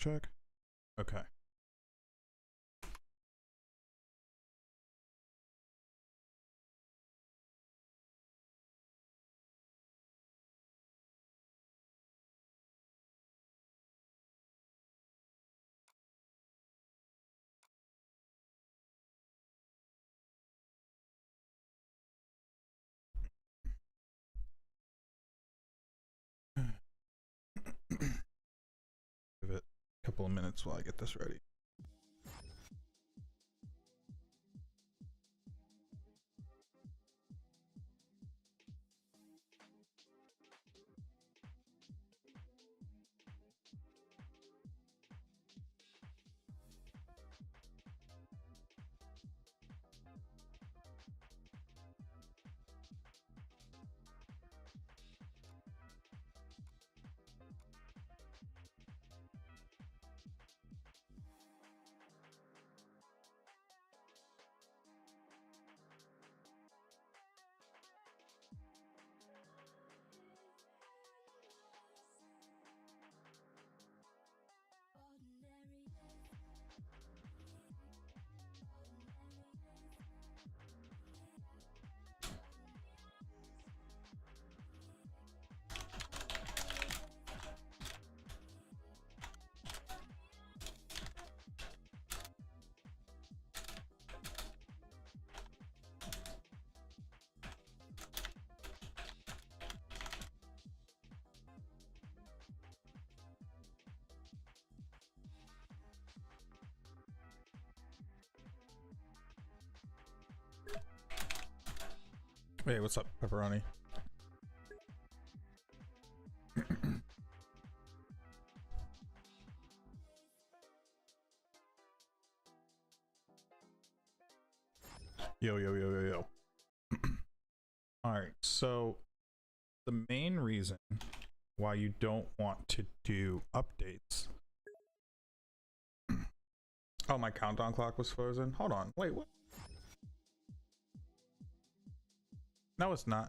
check. Okay. Give it a couple of minutes while I get this ready. Hey, what's up, Pepperoni? Yo, yo, yo, yo, yo. All right, so the main reason why you don't want to do updates. Oh, my countdown clock was frozen. Hold on. Wait, what? No, it's not.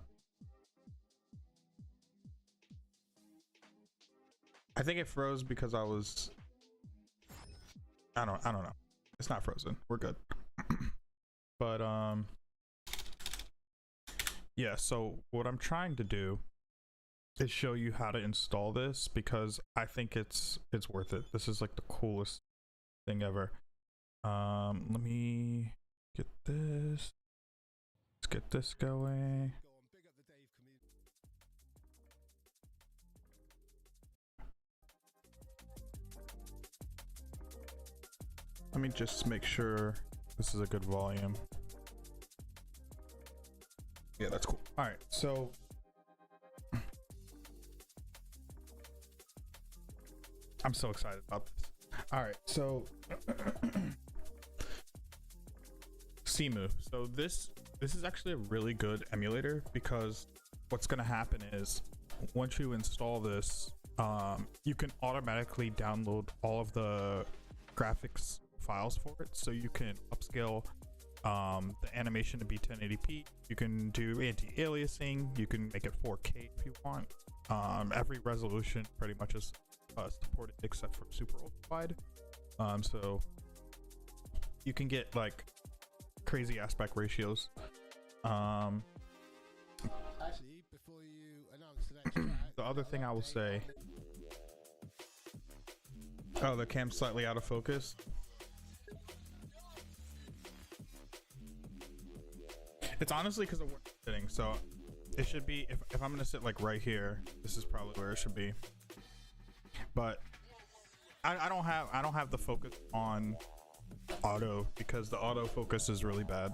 I think it froze because I was I don't know. It's not frozen. We're good. But yeah, so what I'm trying to do is show you how to install this because I think it's worth it. This is like the coolest thing ever. Let me get this. Let's get this going. Let me just make sure this is a good volume. Yeah, that's cool. All right, so I'm so excited about this. All right, so Cemu. So this is actually a really good emulator because what's going to happen is once you install this, you can automatically download all of the graphics files for it, so you can upscale the animation to be 1080p. You can do anti-aliasing. You can make it 4K if you want. Every resolution pretty much is supported except for super ultra wide. So you can get like crazy aspect ratios. Actually, before you announce the next track, The other thing I will say. Oh, the cam's slightly out of focus. It's honestly because of where I'm sitting, so it should be if I'm gonna sit like right here, this is probably where it should be. But I don't have the focus on auto because the autofocus is really bad.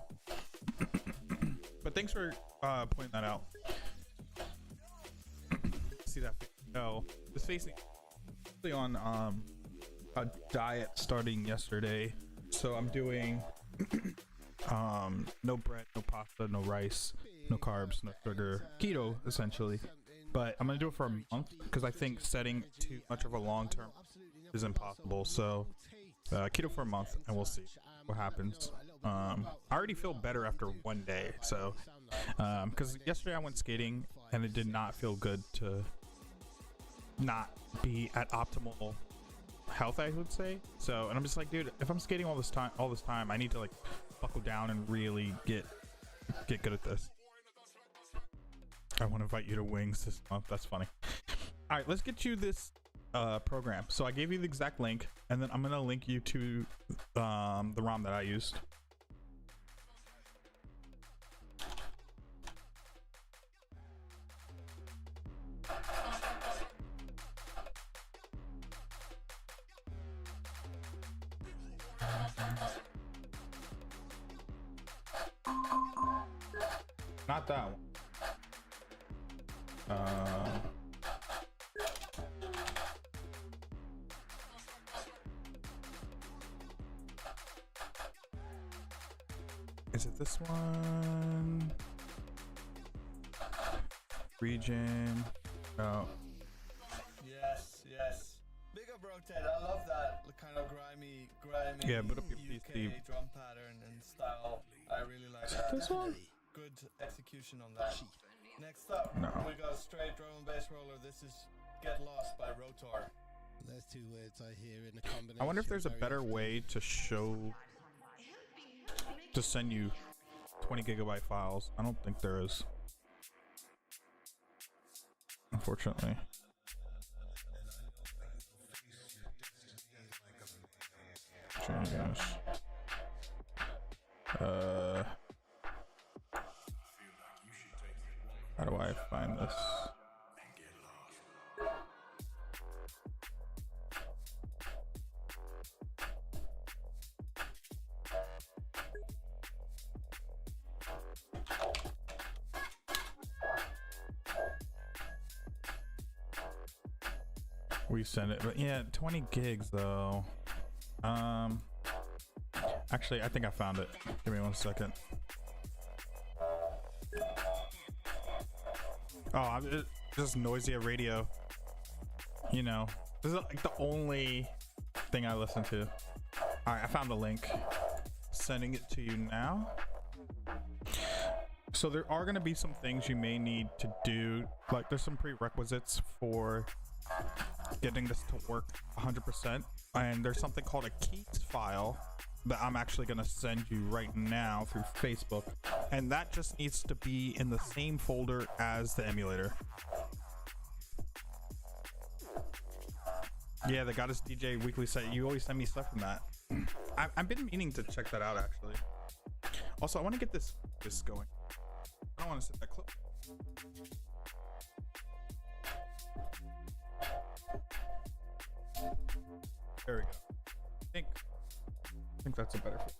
But thanks for pointing that out. See that? No, this facing on a diet starting yesterday, so I'm doing no bread, no pasta, no rice, no carbs, no sugar, keto essentially. But I'm gonna do it for a month because I think setting too much of a long term is impossible. So keto for a month and we'll see what happens. I already feel better after one day, so because yesterday I went skating and it did not feel good to not be at optimal health, I would say. So, and I'm just like, dude, if I'm skating all this time, I need to like buckle down and really get good at this. I want to invite you to Wings this month. That's funny. All right, let's get you this program. So I gave you the exact link, and then I'm gonna link you to the ROM that I used. Not that one. Is it this one? Region. Oh. Yes, yes. Big up Rotate. I love that kind of grimy Yeah, put up your UK PC. drum pattern and style. I really like that. This one? Good execution on that. Next up, No. we got a straight drum and bass roller. This is Get Lost by Rotor. There's two words I hear in the combination. I wonder if there's a very better often. way to send you 20 gigabyte files. I don't think there is. Unfortunately. Change. How do I find this? We send it, but yeah, 20 gigs though. Actually, I think I found it. Give me 1 second. Oh, just Noisia radio. You know, this is like the only thing I listen to. All right, I found the link. Sending it to you now. So there are going to be some things you may need to do. Like there's some prerequisites for getting this to work 100%. And there's something called a keys file that I'm actually going to send you right now through Facebook. And that just needs to be in the same folder as the emulator. Yeah, the Goddess DJ weekly set. You always send me stuff from that. I've been meaning to check that out actually. Also, I want to get this going. I don't want to set that close. There we go. I think that's a better fit.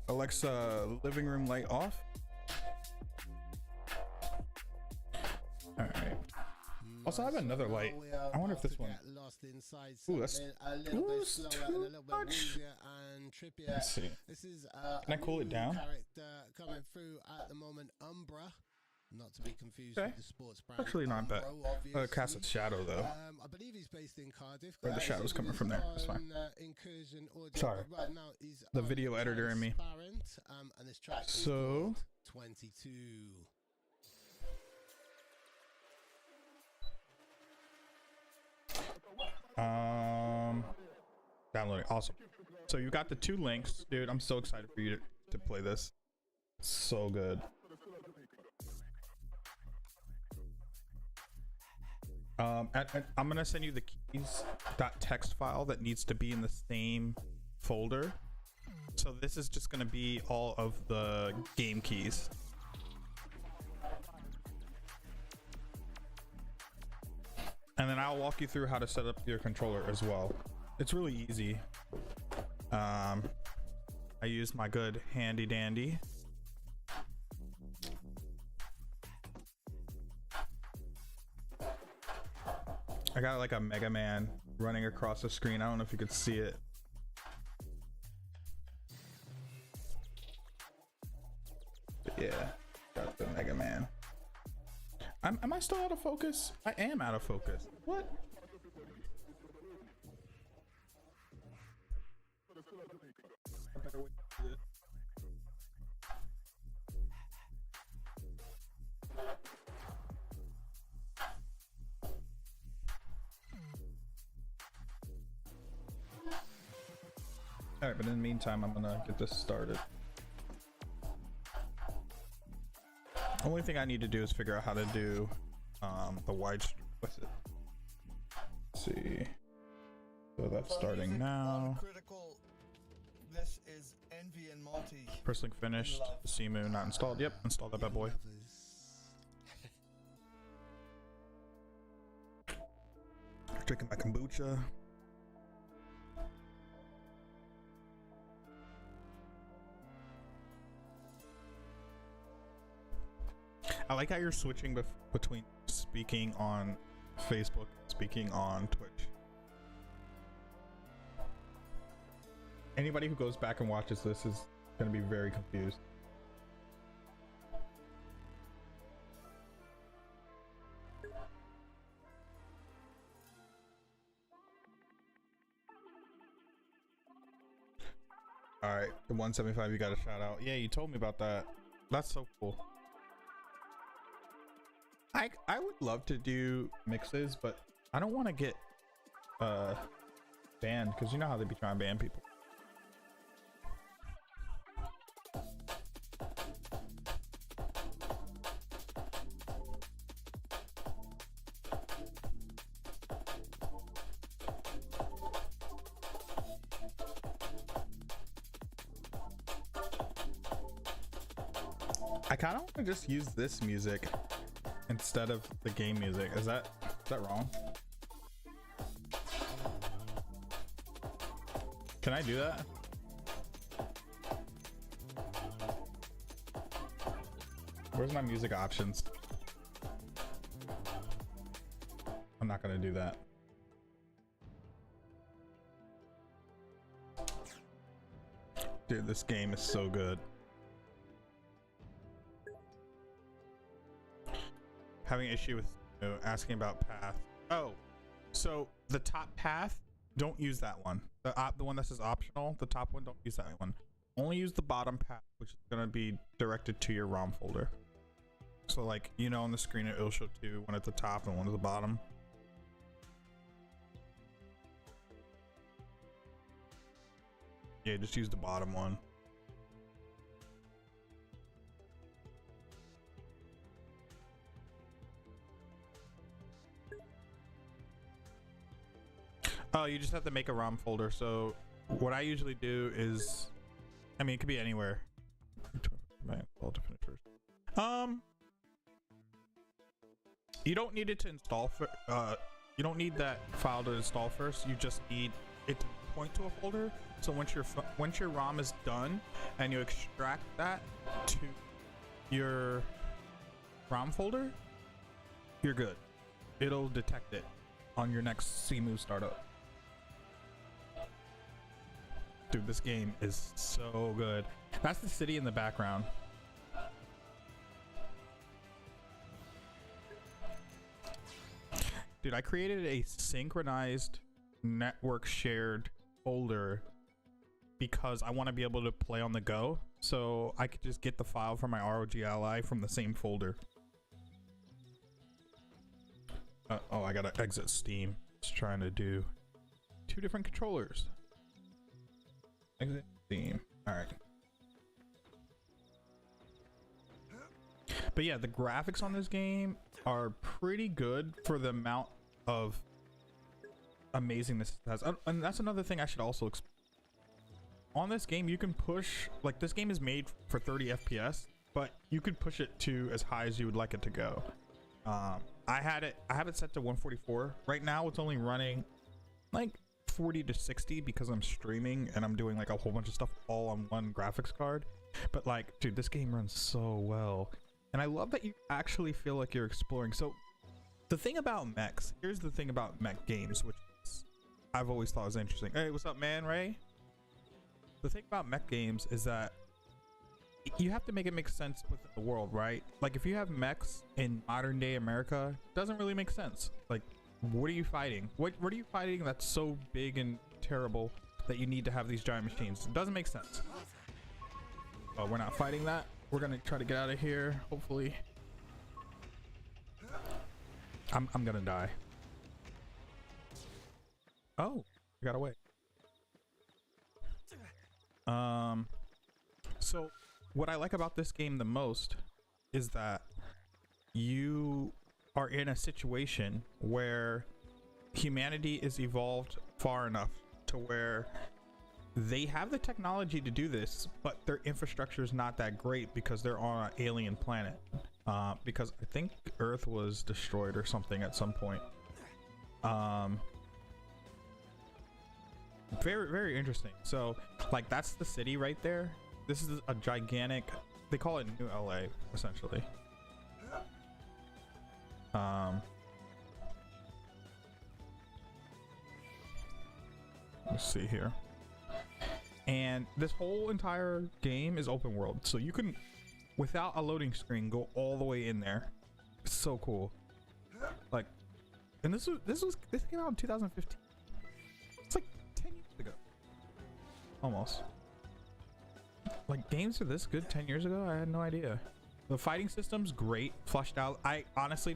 Alexa, living room light off. All right. Also, I have another light. I wonder if this one. Ooh, that's too much. Let's see. This is Can I cool it down? Character coming through at the moment, Umbra. Not to be confused Okay. with the sports brand. Actually, not bad. Umbro, Cast a shadow though. I believe he's based in Cardiff. Where the shadow's coming from there. That's fine. Incursion audio, Sorry. but right now he's The on video editor in me. Transparent, and this track is So. called 22. Downloading. Awesome. So you got the 2 links, dude. I'm so excited for you to play this. So good. I'm gonna send you the keys.txt file that needs to be in the same folder. So this is just gonna be all of the game keys. And then I'll walk you through how to set up your controller as well. It's really easy. I use my good handy dandy. I got like a Mega Man running across the screen. I don't know if you could see it. But yeah, got the Mega Man. Am I still out of focus? I am out of focus. What? I better wait for this. but in the meantime, I'm gonna get this started. Only thing I need to do is figure out how to do the wide with it. Let's see. So that's starting now. Critical. This is Envy and Monty. First link finished. Simu not installed. Yep, install that bad boy. Drinking my kombucha. I like how you're switching between speaking on Facebook and speaking on Twitch. Anybody who goes back and watches this is going to be very confused. All right, the 175 you got a shout out. Yeah, you told me about that. That's so cool. I would love to do mixes, but I don't want to get banned, because you know how they be trying to ban people. I kind of want to just use this music instead of the game music. Is that wrong? Can I do that? Where's my music options? I'm not gonna do that. Dude, this game is so good. Having issue with asking about path. Oh, so the top path, don't use that one. The one that says optional, the top one, don't use that one. Only use the bottom path, which is gonna be directed to your ROM folder. So like, you know, on the screen it'll show two, one at the top and one at the bottom. Yeah, just use the bottom one. Oh, you just have to make a ROM folder. So what I usually do is, I mean, it could be anywhere. I'll to finish first. You don't need it to install for, you don't need that file to install first. You just need it to point to a folder. So once your ROM is done and you extract that to your ROM folder, you're good. It'll detect it on your next Simu startup. Dude, this game is so good. That's the city in the background. Dude, I created a synchronized network shared folder because I want to be able to play on the go. So I could just get the file from my ROG Ally from the same folder. Oh, I gotta exit Steam. Just trying to do two different controllers. Exit Steam. All right. But yeah, the graphics on this game are pretty good for the amount of amazingness it has. And that's another thing I should also explain. On this game, you can push, like, this game is made for 30 FPS, but you could push it to as high as you would like it to go. I have it set to 144. Right now, it's only running like 40 to 60 because I'm streaming and I'm doing like a whole bunch of stuff all on one graphics card. But like, dude, this game runs so well. And I love that you actually feel like you're exploring. So the thing about mechs, here's the thing about mech games, which I've always thought was interesting. Hey, what's up, man, Ray? The thing about mech games is that you have to make it make sense within the world, right? Like if you have mechs in modern day America, it doesn't really make sense. Like, what are you fighting? What are you fighting that's so big and terrible that you need to have these giant machines? It doesn't make sense. Oh, we're not fighting that. We're gonna try to get out of here, hopefully. I'm gonna die. Oh, I got away. So what I like about this game the most is that you are in a situation where humanity is evolved far enough to where they have the technology to do this, but their infrastructure is not that great because they're on an alien planet. Because I think Earth was destroyed or something at some point. Very, very interesting. So, like, that's the city right there. This is a gigantic, they call it New LA, essentially. Let's see here. And this whole entire game is open world, so you can, without a loading screen, go all the way in there. It's so cool. Like, and this came out in 2015. It's like 10 years ago, almost. Like, games are this good 10 years ago? I had no idea. The fighting system's great, flushed out. I honestly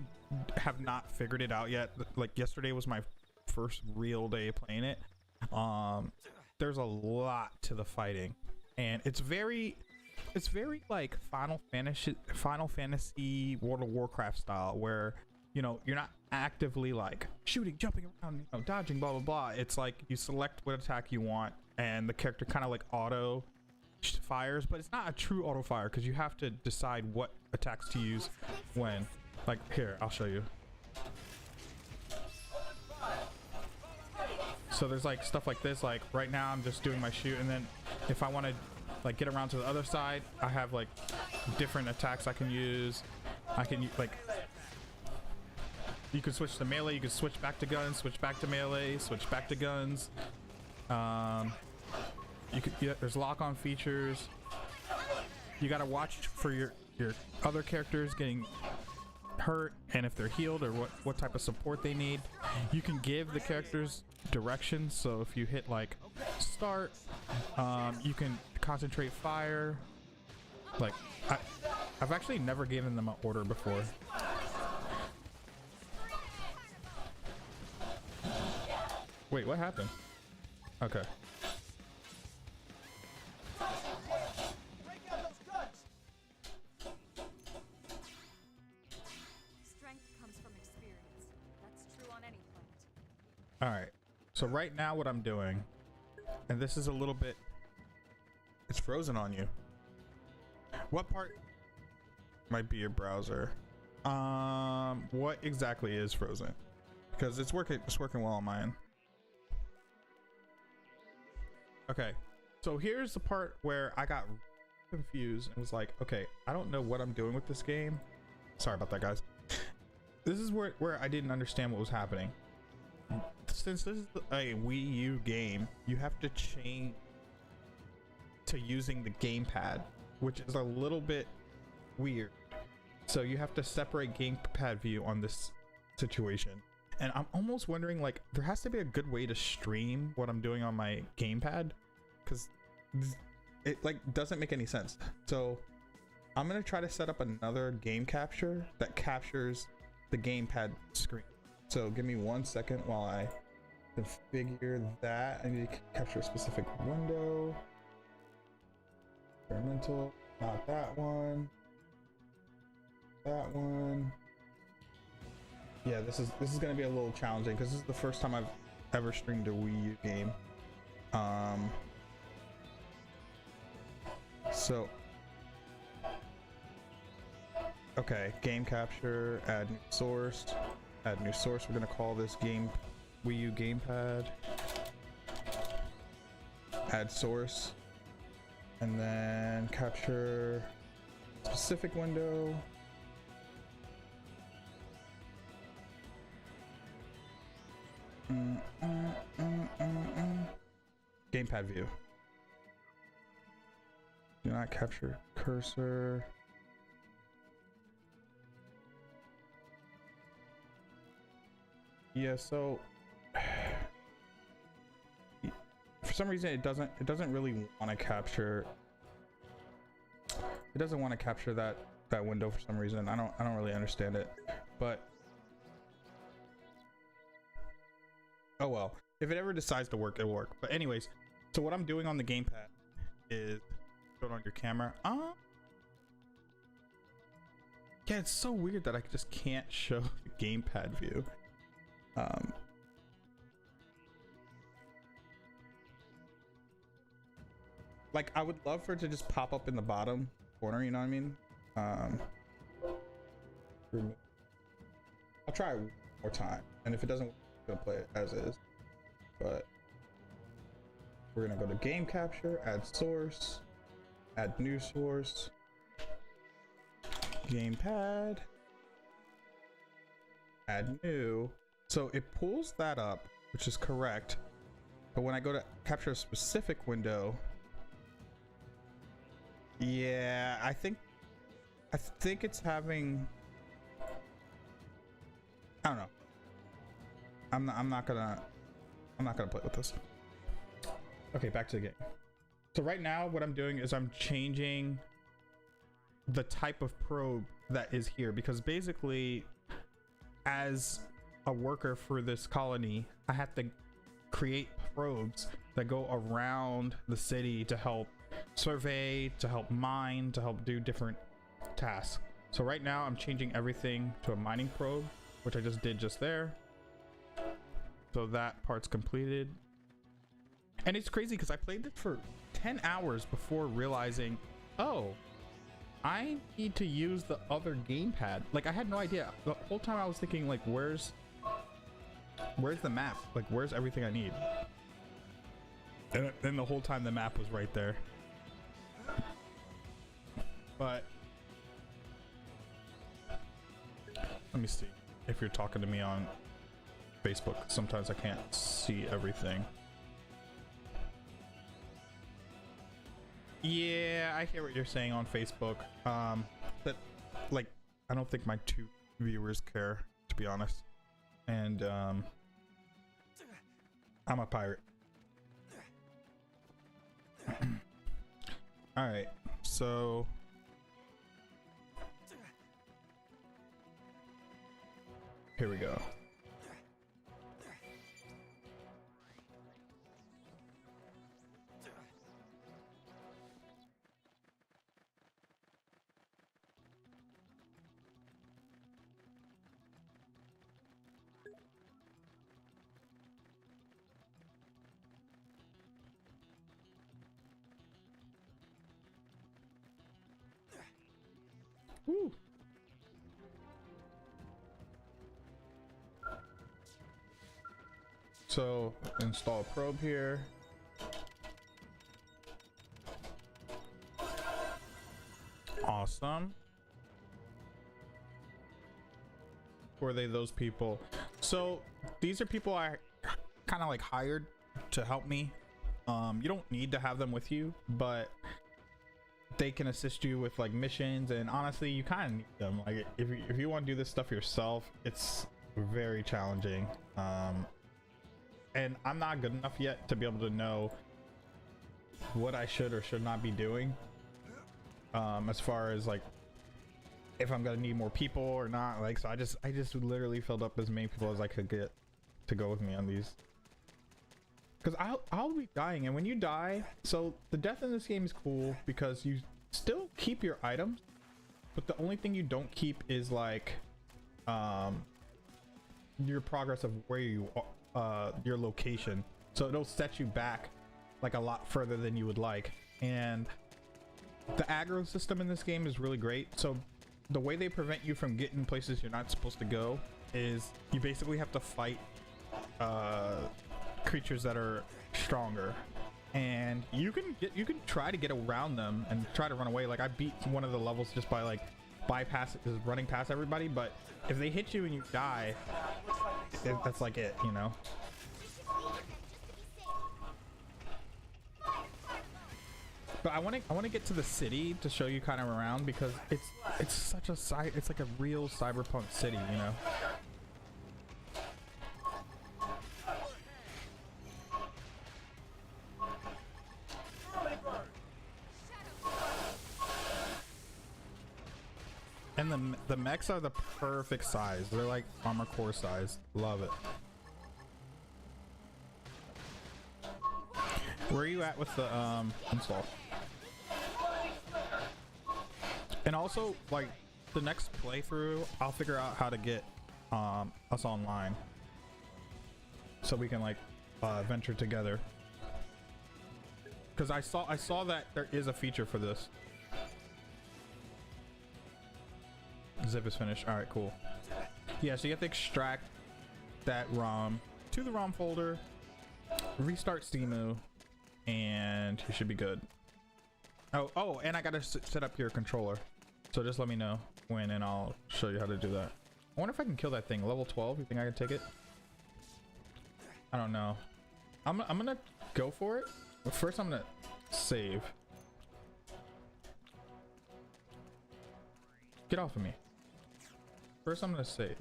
have not figured it out yet. Like, yesterday was my first real day playing it. There's a lot to the fighting, and it's very like Final Fantasy World of Warcraft style, where, you know, you're not actively like shooting, jumping around, you know, dodging, blah blah blah. It's like you select what attack you want, and the character kind of like auto fires, but it's not a true auto fire because you have to decide what attacks to use when. Like, here, I'll show you. So there's like stuff like this, like right now I'm just doing my shoot, and then if I want to like get around to the other side, I have like different attacks I can use. I can like, you can switch to melee, you can switch back to guns, switch back to melee, switch back to guns. You could, yeah, there's lock-on features. You gotta watch for your other characters getting hurt and if they're healed or what type of support they need. You can give the characters directions, so if you hit like start, you can concentrate fire. Like, I've actually never given them an order before. Wait, what happened? Okay. All right, so right now what I'm doing, and this is a little bit, it's frozen on you. What part might be your browser? What exactly is frozen? Because it's working well on mine. Okay, so here's the part where I got confused and was like, okay, I don't know what I'm doing with this game. Sorry about that, guys. This is where I didn't understand what was happening. Since this is a Wii U game, you have to change to using the gamepad, which is a little bit weird. So you have to separate gamepad view on this situation. And I'm almost wondering, like, there has to be a good way to stream what I'm doing on my gamepad, because it like doesn't make any sense. So I'm gonna try to set up another game capture that captures the gamepad screen. So give me 1 second while I configure that. I need to capture a specific window. Experimental, not that one. That one. Yeah, this is gonna be a little challenging because this is the first time I've ever streamed a Wii U game. So okay, game capture, add new source. Add new source. We're gonna call this game Wii U gamepad. Add source, and then capture specific window. Gamepad view. Do not capture cursor. Yeah, so for some reason it doesn't really want to capture. It doesn't want to capture that window for some reason. I don't really understand it, but oh well. If it ever decides to work, it'll work. But anyways, so what I'm doing on the gamepad is shown on your camera. Yeah, it's so weird that I just can't show the gamepad view. Like, I would love for it to just pop up in the bottom corner, you know what I mean? I'll try it one more time, and if it doesn't work, I'm gonna play it as is. But we're gonna go to game capture, add source, add new source, gamepad, add new. So it pulls that up, which is correct. But when I go to capture a specific window, yeah, I think it's having, I don't know. I'm not gonna play with this. Okay, back to the game. So right now what I'm doing is I'm changing the type of probe that is here, because basically as a worker for this colony, I have to create probes that go around the city to help survey, to help mine, to help do different tasks. So right now I'm changing everything to a mining probe, which I just did just there. So that part's completed. And it's crazy because I played it for 10 hours before realizing, oh, I need to use the other gamepad. Like, I had no idea. The whole time I was thinking, like, where's the map? Like, where's everything I need? And then the whole time the map was right there. But let me see if you're talking to me on Facebook. Sometimes I can't see everything. Yeah, I hear what you're saying on Facebook. But like, I don't think my 2 viewers care, to be honest. And I'm a pirate. All right, so here we go. Woo. So install probe here. Awesome. Who are they, those people? So these are people I kind of like hired to help me. You don't need to have them with you, but they can assist you with like missions, and honestly you kind of need them. Like if you want to do this stuff yourself, it's very challenging. And I'm not good enough yet to be able to know what I should or should not be doing, as far as like if I'm gonna need more people or not. Like, so I just literally filled up as many people as I could get to go with me on these, because I'll be dying. And when you die, so the death in this game is cool because you still keep your items, but the only thing you don't keep is like your progress of where you are, your location. So it'll set you back like a lot further than you would like. And the aggro system in this game is really great. So the way they prevent you from getting places you're not supposed to go is you basically have to fight creatures that are stronger, and you can try to get around them and try to run away. Like, I beat one of the levels just by like just running past everybody, but if they hit you and you die, that's like it, you know. But I want to get to the city to show you kind of around, because it's such a it's like a real cyberpunk city, you know. And the mechs are the perfect size. They're like armor core size. Love it. Where are you at with the install? And also, like, the next playthrough, I'll figure out how to get us online so we can like venture together. Because I saw that there is a feature for this. Zip is finished. All right, cool. Yeah, so you have to extract that ROM to the ROM folder, restart Steamu, and you should be good. Oh, and I gotta set up your controller. So just let me know when, and I'll show you how to do that. I wonder if I can kill that thing. Level 12. You think I can take it? I don't know. I'm gonna go for it. But first, I'm gonna save. Get off of me. First, I'm gonna save.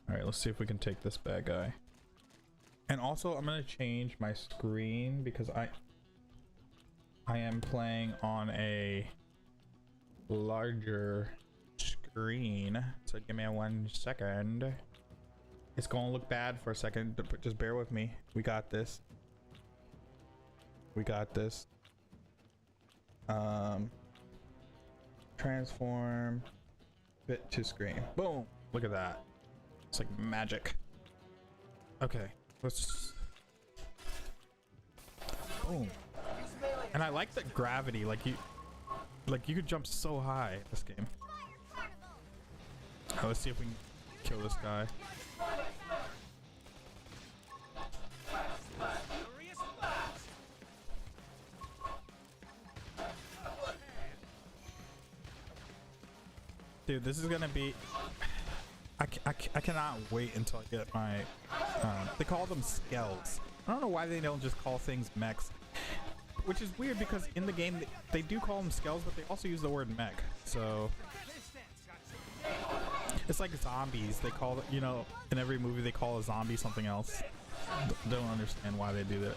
All right, let's see if we can take this bad guy. And also, I'm gonna change my screen because I am playing on a larger screen. So give me 1 second. It's gonna look bad for a second, but just bear with me. We got this. We got this. Transform fit to screen. Boom. Look at that. It's like magic. Okay, let's. Boom. And I like that gravity. Like you could jump so high in this game. Let's see if we can kill this guy. Dude, this is gonna be. I cannot wait until I get my. They call them skells. I don't know why they don't just call things mechs, which is weird because in the game they do call them skells, but they also use the word mech. So it's like zombies. They call it, you know, in every movie they call a zombie something else. Don't understand why they do that.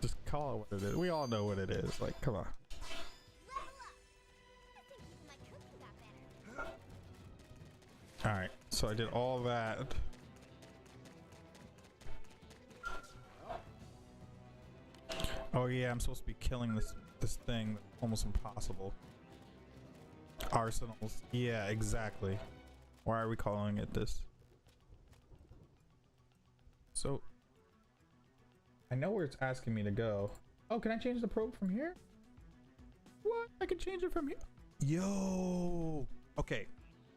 Just call it what it is. We all know what it is. Like, come on. All right, so I did all that. Oh yeah, I'm supposed to be killing this thing. Almost impossible. Arsenals. Yeah, exactly. Why are we calling it this? So I know where it's asking me to go. Oh, can I change the probe from here? What? I can change it from here. Yo. Okay.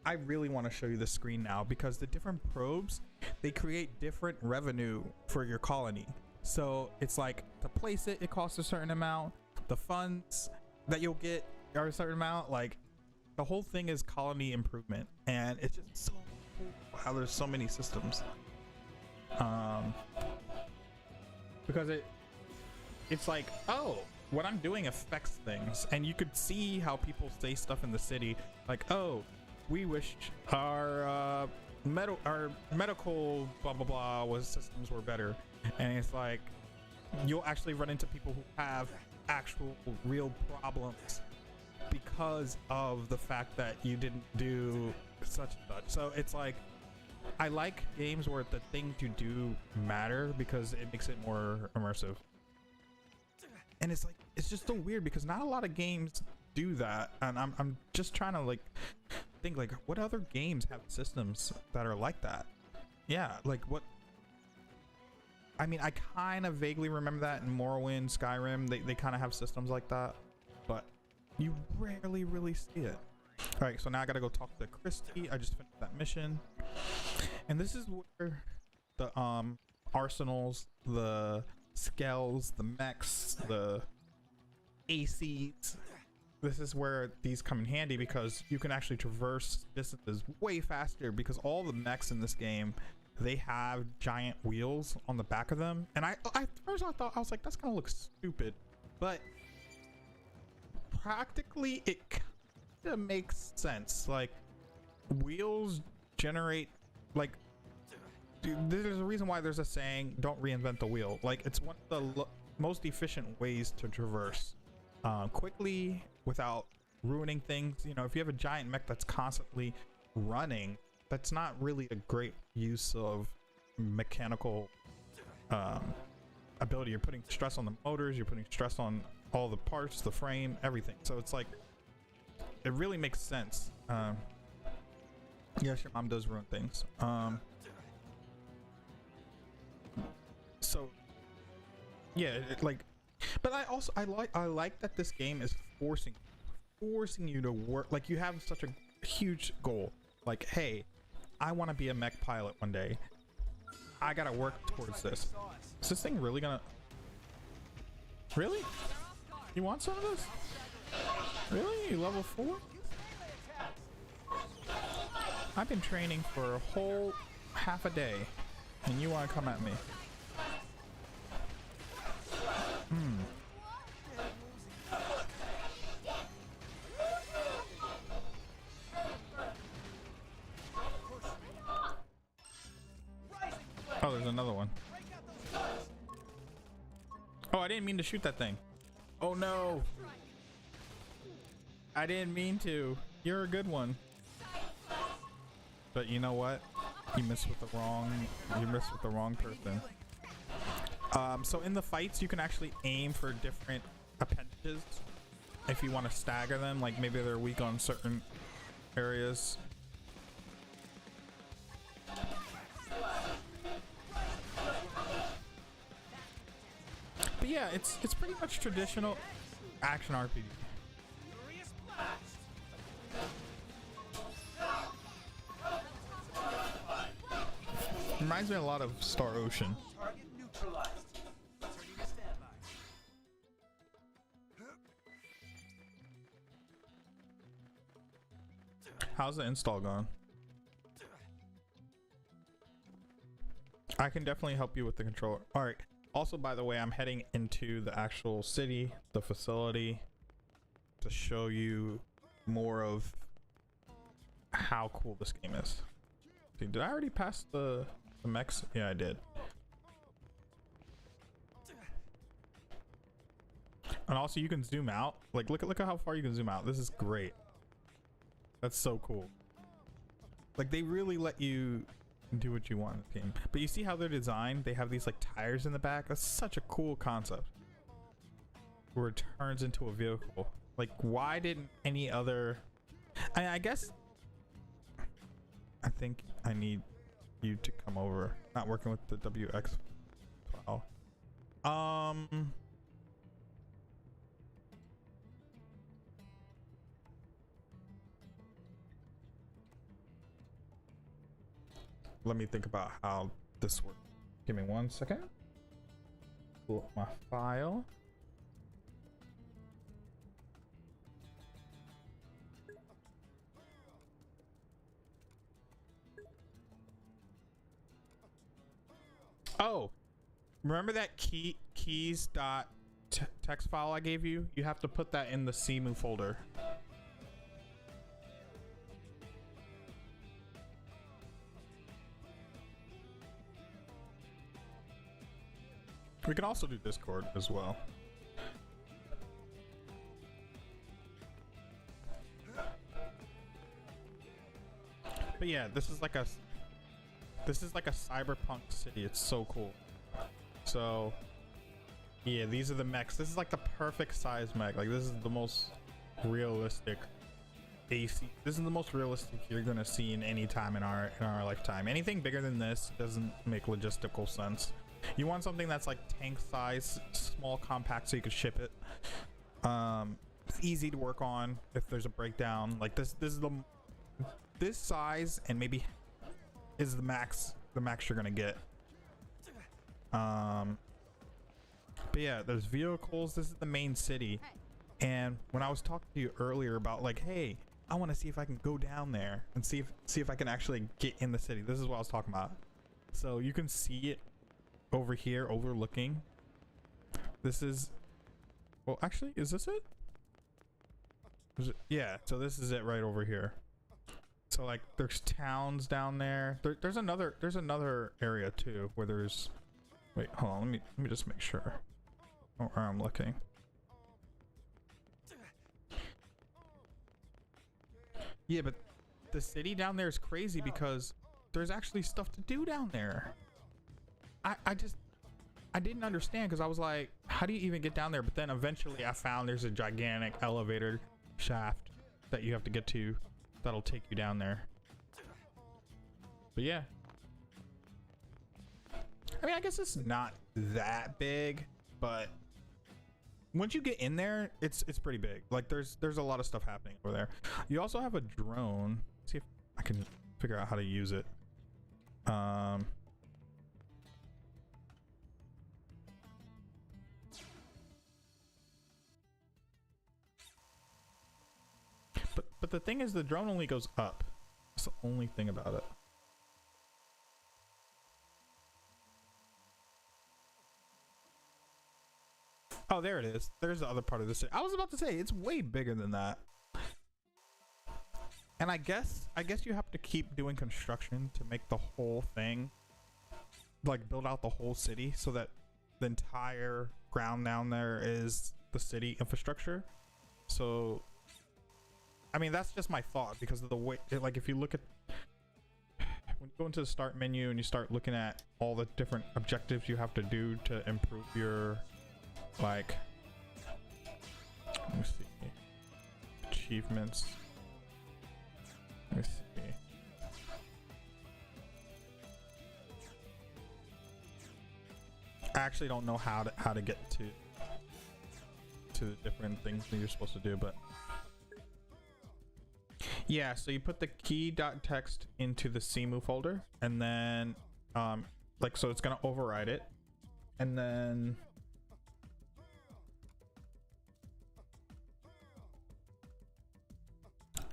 I really want to show you the screen now because the different probes, they create different revenue for your colony. So it's like to place it, it costs a certain amount. The funds that you'll get are a certain amount. Like the whole thing is colony improvement, and it's just so cool how there's so many systems. Because it's like, oh, what I'm doing affects things, and you could see how people say stuff in the city, like, oh, we wish our medical blah blah blah systems were better, and it's like you'll actually run into people who have actual real problems because of the fact that you didn't do such and such. So it's like I like games where the things you do matter because it makes it more immersive. And it's like it's just so weird because not a lot of games do that, and I'm just trying to like think like what other games have systems that are like that. Yeah, like what, I mean, I kind of vaguely remember that in Morrowind, Skyrim, they kind of have systems like that, but you rarely really see it. All right, so now I gotta go talk to Christy. I just finished that mission, and this is where the arsenals, the skells, the mechs, the ACs, this is where these come in handy because you can actually traverse distances way faster because all the mechs in this game, they have giant wheels on the back of them. And I first I thought, I was like, that's gonna look stupid, but practically it kind of makes sense. Like wheels generate, like, dude, there's a reason why there's a saying, don't reinvent the wheel. Like it's one of the most efficient ways to traverse quickly without ruining things. You know, if you have a giant mech that's constantly running, that's not really a great use of mechanical ability. You're putting stress on the motors, you're putting stress on all the parts, the frame, everything. So it's like, it really makes sense. Yes, your mom does ruin things. So yeah, like, but I like that this game is forcing you to work. Like, you have such a huge goal. Like, hey, I want to be a mech pilot one day. I gotta work towards this. Is this thing really gonna? Really? You want some of this? Really? Level 4? I've been training for a whole half a day, and you want to come at me? Oh, there's another one. Oh, I didn't mean to shoot that thing. Oh no. I didn't mean to. You're a good one. But you know what? You missed with the wrong person. So in the fights, you can actually aim for different appendages if you want to stagger them. Like, maybe they're weak on certain areas. But yeah, it's pretty much traditional action RPG. Reminds me a lot of Star Ocean. Target neutralized. Returning to standby. How's the install going? I can definitely help you with the controller. All right. Also, by the way, I'm heading into the actual city, the facility, to show you more of how cool this game is. See, did I already pass the mechs? Yeah, I did. And also, you can zoom out. Like, look at how far you can zoom out. This is great. That's so cool. Like, they really let you do what you want in the game. But you see how they're designed? They have these like tires in the back. That's such a cool concept. Where it turns into a vehicle. Like, why didn't any other... I guess... I think I need you to come over. Not working with the WX file. Let me think about how this works. Give me 1 second. Pull up my file. Oh, remember that keys dot text file I gave you? You have to put that in the CMU folder. We can also do Discord as well. But yeah, this is like a cyberpunk city. It's so cool. So yeah, these are the mechs. This is like the perfect size mech. Like, this is the most realistic AC. This is the most realistic you're gonna see in any time in our lifetime. Anything bigger than this doesn't make logistical sense. You want something that's like tank size, small, compact, so you could ship it. It's easy to work on if there's a breakdown. Like, this is this size, and maybe is the max you're gonna get. But yeah, there's vehicles. This is the main city. And when I was talking to you earlier about, like, hey, I want to see if I can go down there and see if I can actually get in the city. This is what I was talking about. So you can see it over here overlooking. This is, well, actually, is this it? Yeah, so this is it right over here. So like, there's towns down there. There's another area too where there's, wait, hold on, let me just make sure where I'm looking. Yeah, but the city down there is crazy because there's actually stuff to do down there. I didn't understand because I was like, how do you even get down there? But then eventually I found there's a gigantic elevator shaft that you have to get to that'll take you down there. But yeah, I mean, I guess it's not that big, but once you get in there, it's pretty big. Like there's a lot of stuff happening over there. You also have a drone. Let's see if I can figure out how to use it. But the thing is, the drone only goes up. That's the only thing about it. Oh, there it is. There's the other part of the city. I was about to say it's way bigger than that. And I guess you have to keep doing construction to make the whole thing, like build out the whole city so that the entire ground down there is the city infrastructure. So I mean, that's just my thought because of the way, like if you look at, when you go into the start menu and you start looking at all the different objectives you have to do to improve your, like, let me see, achievements. Let me see. I actually don't know how to get to the different things that you're supposed to do, but yeah, so you put the key.txt into the CMU folder, and then like, so it's gonna override it, and then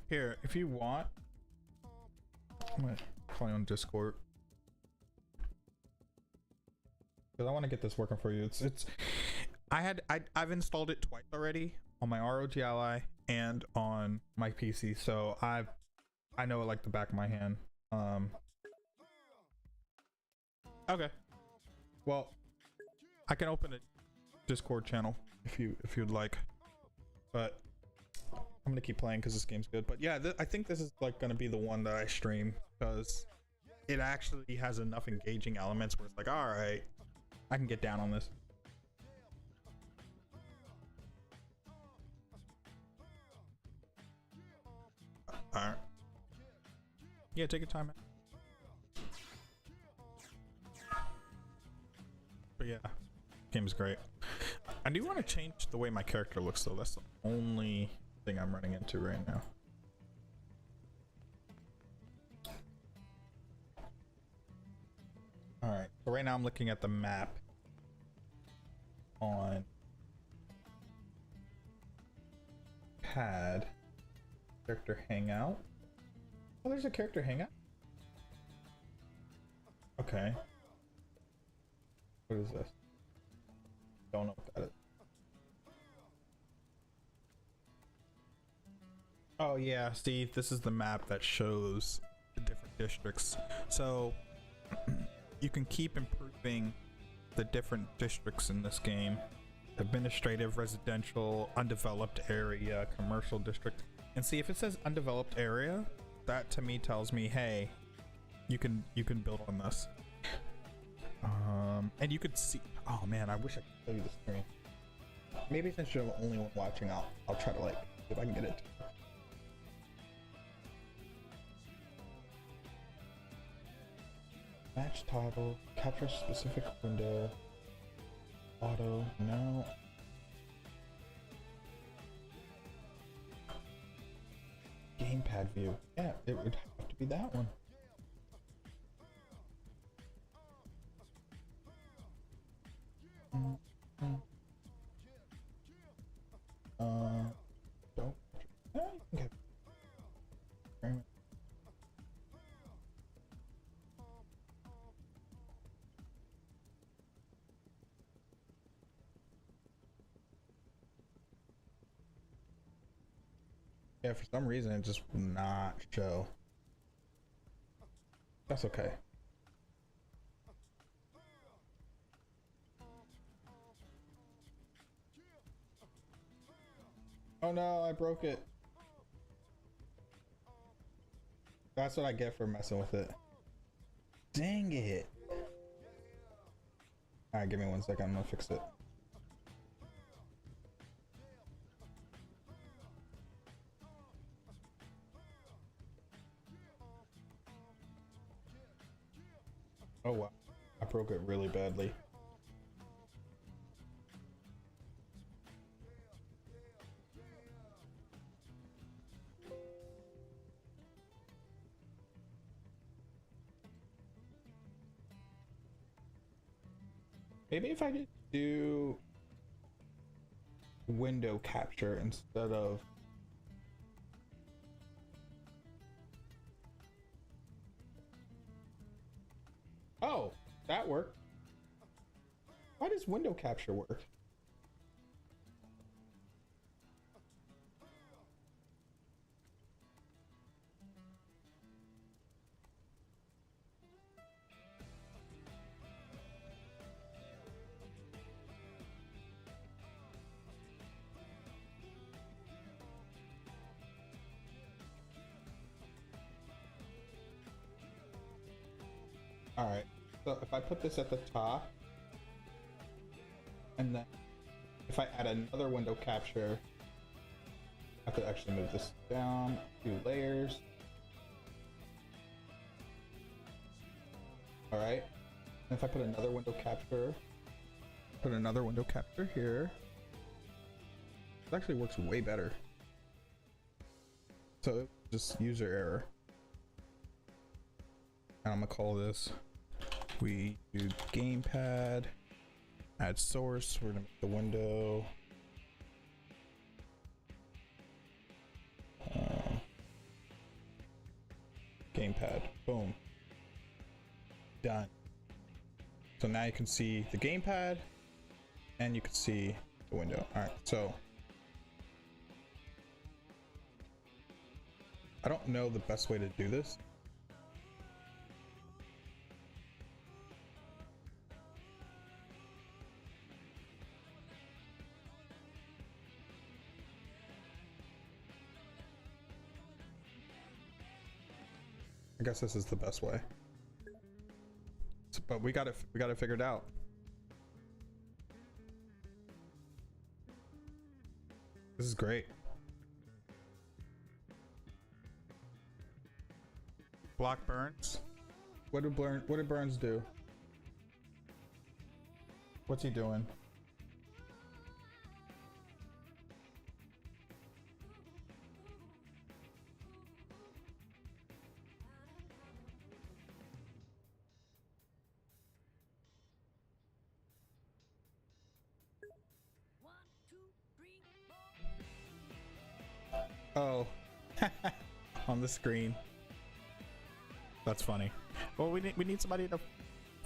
here, if you want, I'm gonna play on Discord because I want to get this working for you. I've installed it twice already on my ROG Ally and on my PC, so I know it like the back of my hand. Okay, well, I can open a Discord channel if you'd like, but I'm gonna keep playing because this game's good. But yeah, I think this is like gonna be the one that I stream because it actually has enough engaging elements where it's like, all right, I can get down on this. All right. Yeah, take your time, man. But yeah, game's great. I do want to change the way my character looks though. That's the only thing I'm running into right now. All right, so right now I'm looking at the map on pad. Character hangout. Oh, there's a character hangout. Okay. What is this? Don't know what that is. Oh yeah, see, this is the map that shows the different districts. So you can keep improving the different districts in this game. Administrative, residential, undeveloped area, commercial district. And see, if it says undeveloped area, that to me tells me, hey, you can build on this. And you could see, oh man, I wish I could show you the screen. Maybe since you're the only one watching, I'll try to like see if I can get it. Match title, capture specific window, auto, no. Gamepad view. Yeah, it would have to be that one. Don't. Okay. Yeah, for some reason it just will not show. That's okay. Oh no, I broke it. That's what I get for messing with it. Dang it. All right, give me 1 second. I'm gonna fix it. Oh wow, I broke it really badly. Maybe if I could do window capture instead of oh, that worked. Why does window capture work? All right, so if I put this at the top, and then if I add another window capture, I could actually move this down 2 layers. All right, and if I put another window capture, here, it actually works way better. So just user error. And I'm gonna call this, we do gamepad, add source, we're gonna make the window gamepad, boom, done. So now you can see the gamepad and you can see the window. All right, so I don't know the best way to do this. I guess this is the best way. But we got it figured out. This is great. Block Burns. What did Burns do? What's he doing? Oh, on the screen. That's funny. Well, we need somebody to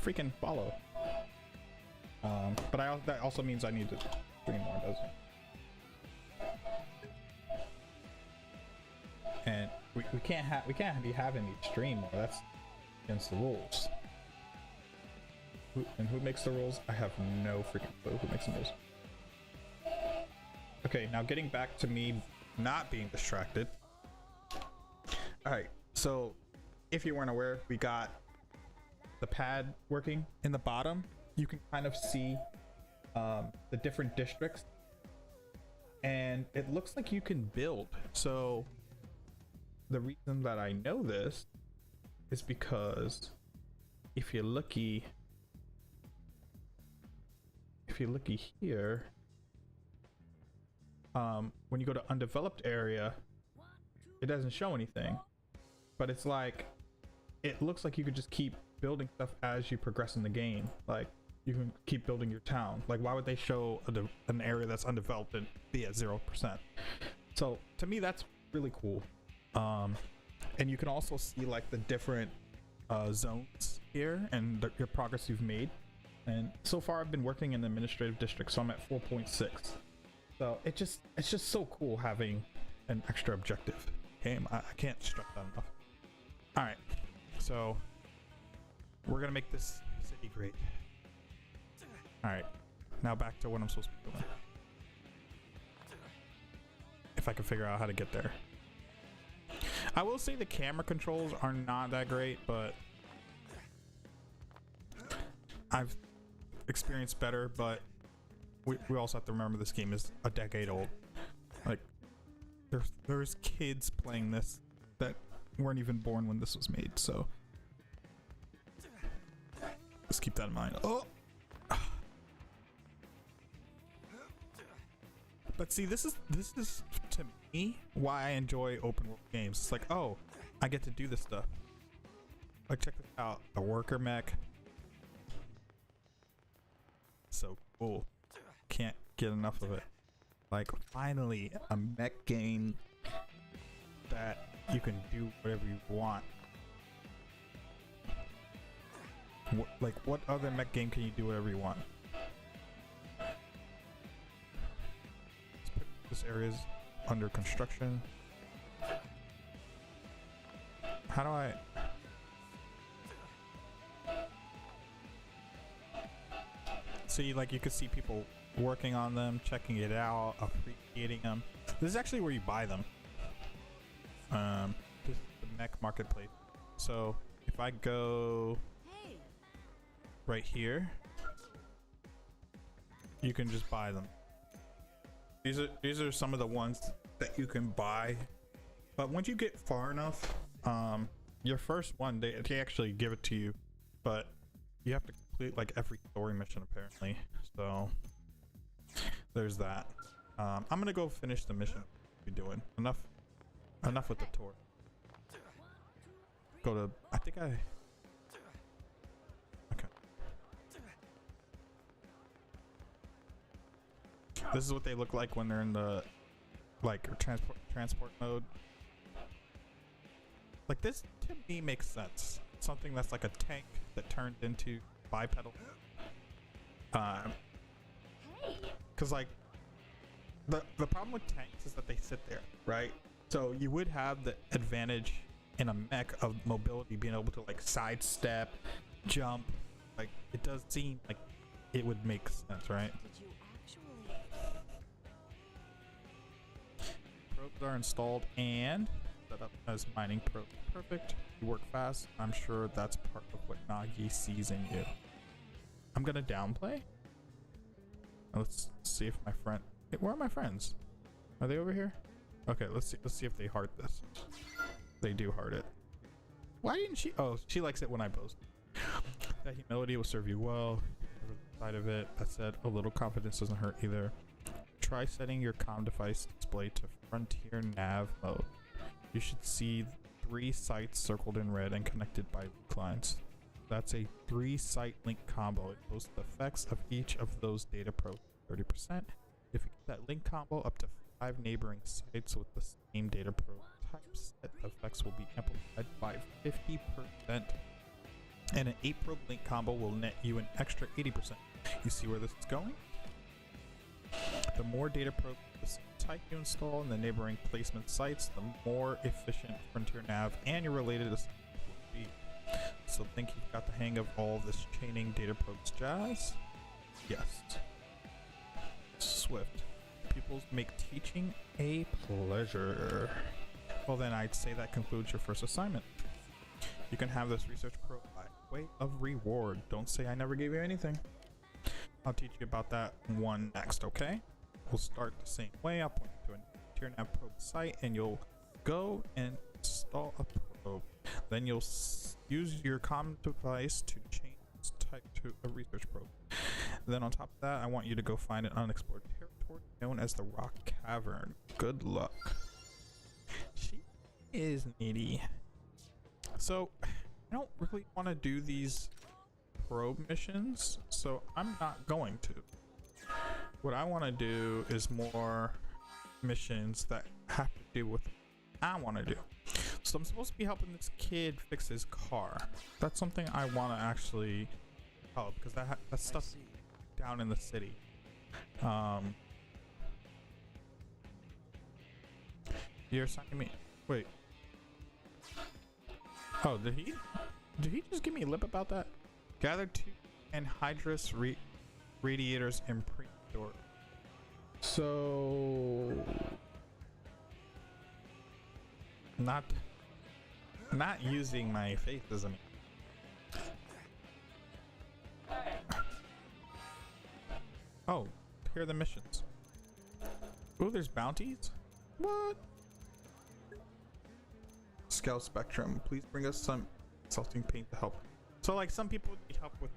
freaking follow. But that also means I need to stream more, doesn't it? And we can't be having each stream more. That's against the rules. Who makes the rules? I have no freaking clue who makes the rules. Okay, now getting back to me not being distracted. All right, so if you weren't aware, we got the pad working in the bottom. You can kind of see the different districts, and it looks like you can build. So the reason that I know this is because if you're looky here, when you go to undeveloped area, it doesn't show anything, but it's like, it looks like you could just keep building stuff as you progress in the game. Like, you can keep building your town. Like, why would they show an area that's undeveloped and be at 0%? So to me, that's really cool. And you can also see like the different zones here and your progress you've made. And so far I've been working in the administrative district, so I'm at 4.6. So it's just so cool having an extra objective game. I can't stress that enough. All right, so we're gonna make this city great. All right, now back to what I'm supposed to be doing. If I can figure out how to get there. I will say the camera controls are not that great, but experience better, but we also have to remember this game is a decade old. Like, there's kids playing this that weren't even born when this was made, so let's keep that in mind. Oh, but see, this is to me why I enjoy open world games. It's like, oh, I get to do this stuff. Like, check this out, a worker mech. So cool. Can't get enough of it. Like, finally a mech game that you can do whatever you want. Like, what other mech game can you do whatever you want? This area's under construction. How do I... See, like, you could see people working on them, checking it out, appreciating them. This is actually where you buy them. This is the mech marketplace. So if I go right here, you can just buy them. These are some of the ones that you can buy. But once you get far enough, your first one, they actually give it to you, but you have to complete like every story mission apparently. So there's that. I'm gonna go finish the mission we're doing. Enough with the tour. Go to, I think I, okay. This is what they look like when they're in the like transport mode. Like, this to me makes sense. Something that's like a tank that turned into bipedal. Cause like the problem with tanks is that they sit there, right? So you would have the advantage in a mech of mobility, being able to like sidestep, jump. Like, it does seem like it would make sense, right? Did you actually? Probes are installed and set up as mining probe. Perfect. You work fast. I'm sure that's part of what Nagi sees in you. I'm gonna downplay. Let's see if my friend. Hey, where are my friends? Are they over here? Okay, let's see if they heart this. They do heart it. Why didn't she? Oh, she likes it when I boast. That humility will serve you well. Side of it. That said, a little confidence doesn't hurt either. Try setting your comm device display to frontier nav mode. You should see 3 sites circled in red and connected by lines. That's a 3-site link combo. It boasts the effects of each of those data probes 30%. If you get that link combo up to 5 neighboring sites with the same data probe types, the effects will be amplified by 50%. And an 8 probe link combo will net you an extra 80%. You see where this is going? The more data probe type you install in the neighboring placement sites, the more efficient Frontier Nav and your related assistance will be. So think you've got the hang of all this chaining data probes jazz? Yes. Swift. Pupils make teaching a pleasure. Well then, I'd say that concludes your first assignment. You can have this research probe by way of reward. Don't say I never gave you anything. I'll teach you about that one next, okay? We'll start the same way. I'll point you to a Frontier Nav probe site and you'll go and install a probe. Then you'll use your comm device to change its type to a research probe. Then on top of that, I want you to go find an unexplored territory known as the Rock Cavern. Good luck. She is needy. So, I don't really want to do these probe missions, so I'm not going to. What I want to do is more missions that have to do with what I want to do. So I'm supposed to be helping this kid fix his car. That's something I want to actually help, because that stuff's down in the city. You're assigning me. Wait. Oh, did he just give me a lip about that? Gather 2 anhydrous radiators in pre-door. So not using my faith doesn't. here are the missions. Oh, there's bounties. What? Scout Spectrum, please bring us some salting paint to help. So like some people need help with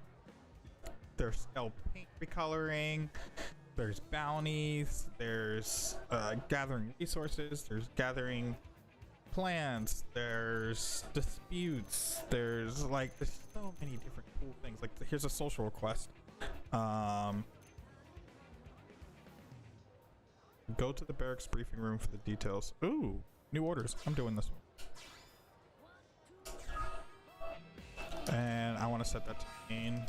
their spell paint recoloring. There's bounties. There's gathering resources. There's gathering plans. There's disputes. There's so many different cool things. Like here's a social request. Go to the barracks briefing room for the details. Ooh, new orders. I'm doing this one. And I want to set that to main.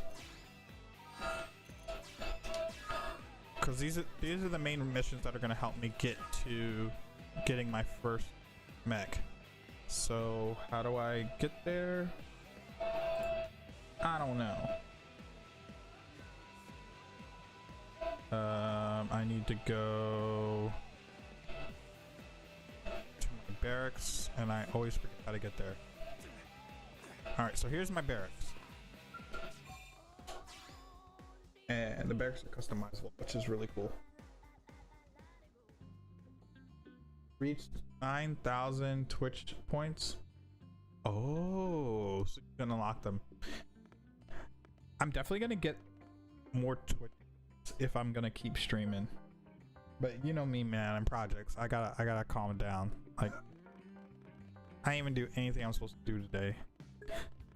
Because these are the main missions that are going to help me get to getting my first mech. So how do I get there? I don't know. I need to go to my barracks, and I always forget how to get there. All right, so here's my barracks. And the barracks are customizable, which is really cool. Reached 9,000 Twitch points. Oh, so you can unlock them. I'm definitely gonna get more Twitch if I'm gonna keep streaming. But you know me, man, and projects. I gotta calm down. Like, I didn't even do anything I'm supposed to do today.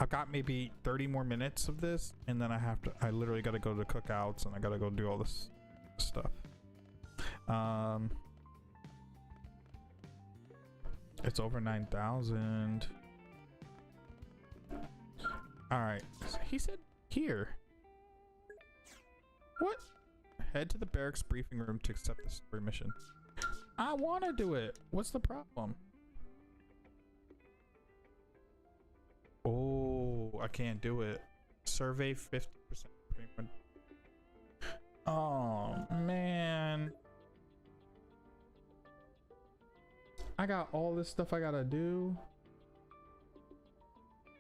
I've got maybe 30 more minutes of this, and then I literally gotta go to cookouts, and I gotta go do all this stuff. It's over 9,000. All right, so he said here. What? Head to the barracks briefing room to accept the story mission. I want to do it. What's the problem? Oh, I can't do it. Survey 50% premium. Oh, man. I got all this stuff I gotta do.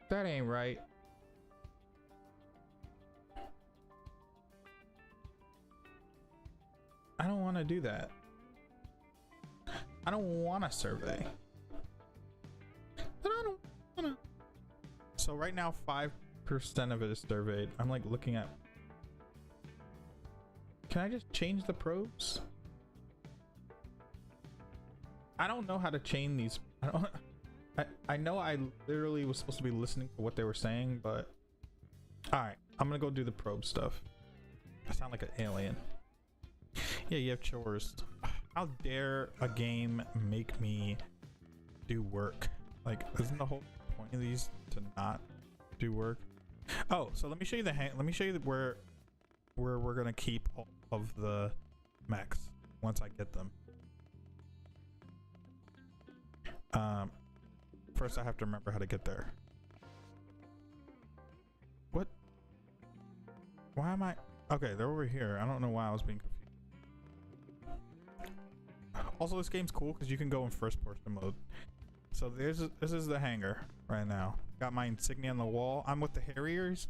That ain't right. I don't want to do that. I don't want to survey. But I don't want to. So right now 5% of it is surveyed. I'm like looking at. Can I just change the probes? I don't know how to chain these. I know I literally was supposed to be listening to what they were saying, but all right, I'm gonna go do the probe stuff. I sound like an alien. Yeah, you have chores. How dare a game make me do work? Like, isn't the whole point of these to not do work? Oh, so let me show you let me show you where we're gonna keep all of the mechs once I get them. First I have to remember how to get there. What? Why am I? Okay, they're over here. I don't know why I was being confused. Also, this game's cool because you can go in first person mode. So this is the hangar right now. Got my insignia on the wall. I'm with the Harriers.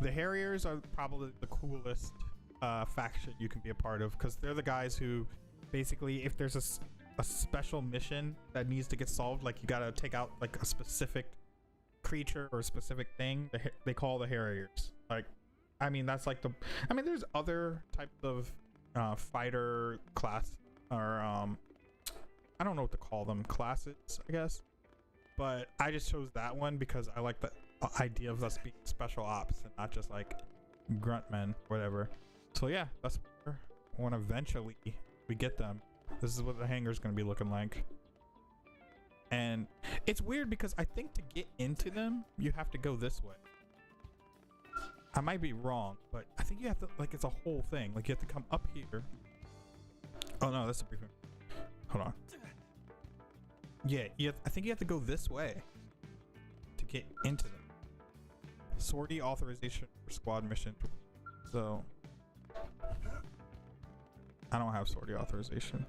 The Harriers are probably the coolest faction you can be a part of because they're the guys who basically, if there's a special mission that needs to get solved, like you gotta take out like a specific creature or a specific thing, they call the Harriers. Like, I mean, that's like there's other types of fighter class or I don't know what to call them, classes, I guess, but I just chose that one because I like the idea of us being special ops and not just like grunt men, whatever. So yeah, that's when eventually we get them. This is what the hangar's gonna be looking like. And it's weird because I think to get into them, you have to go this way. I might be wrong, but I think you have to, like, it's a whole thing. Like, you have to come up here. Oh no, that's a briefing. Hold on. Yeah, I think you have to go this way to get into them. Sortie authorization for squad mission. So I don't have sortie authorization.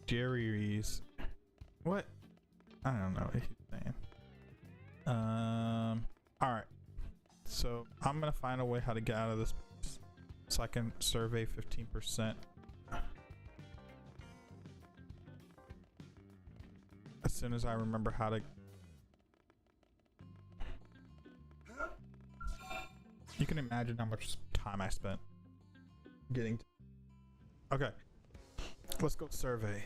Jerry's. What? I don't know what he's saying. All right. So I'm gonna find a way how to get out of this place. so I can survey 15%. As soon as I remember how to. You can imagine how much time I spent getting. Okay, let's go survey.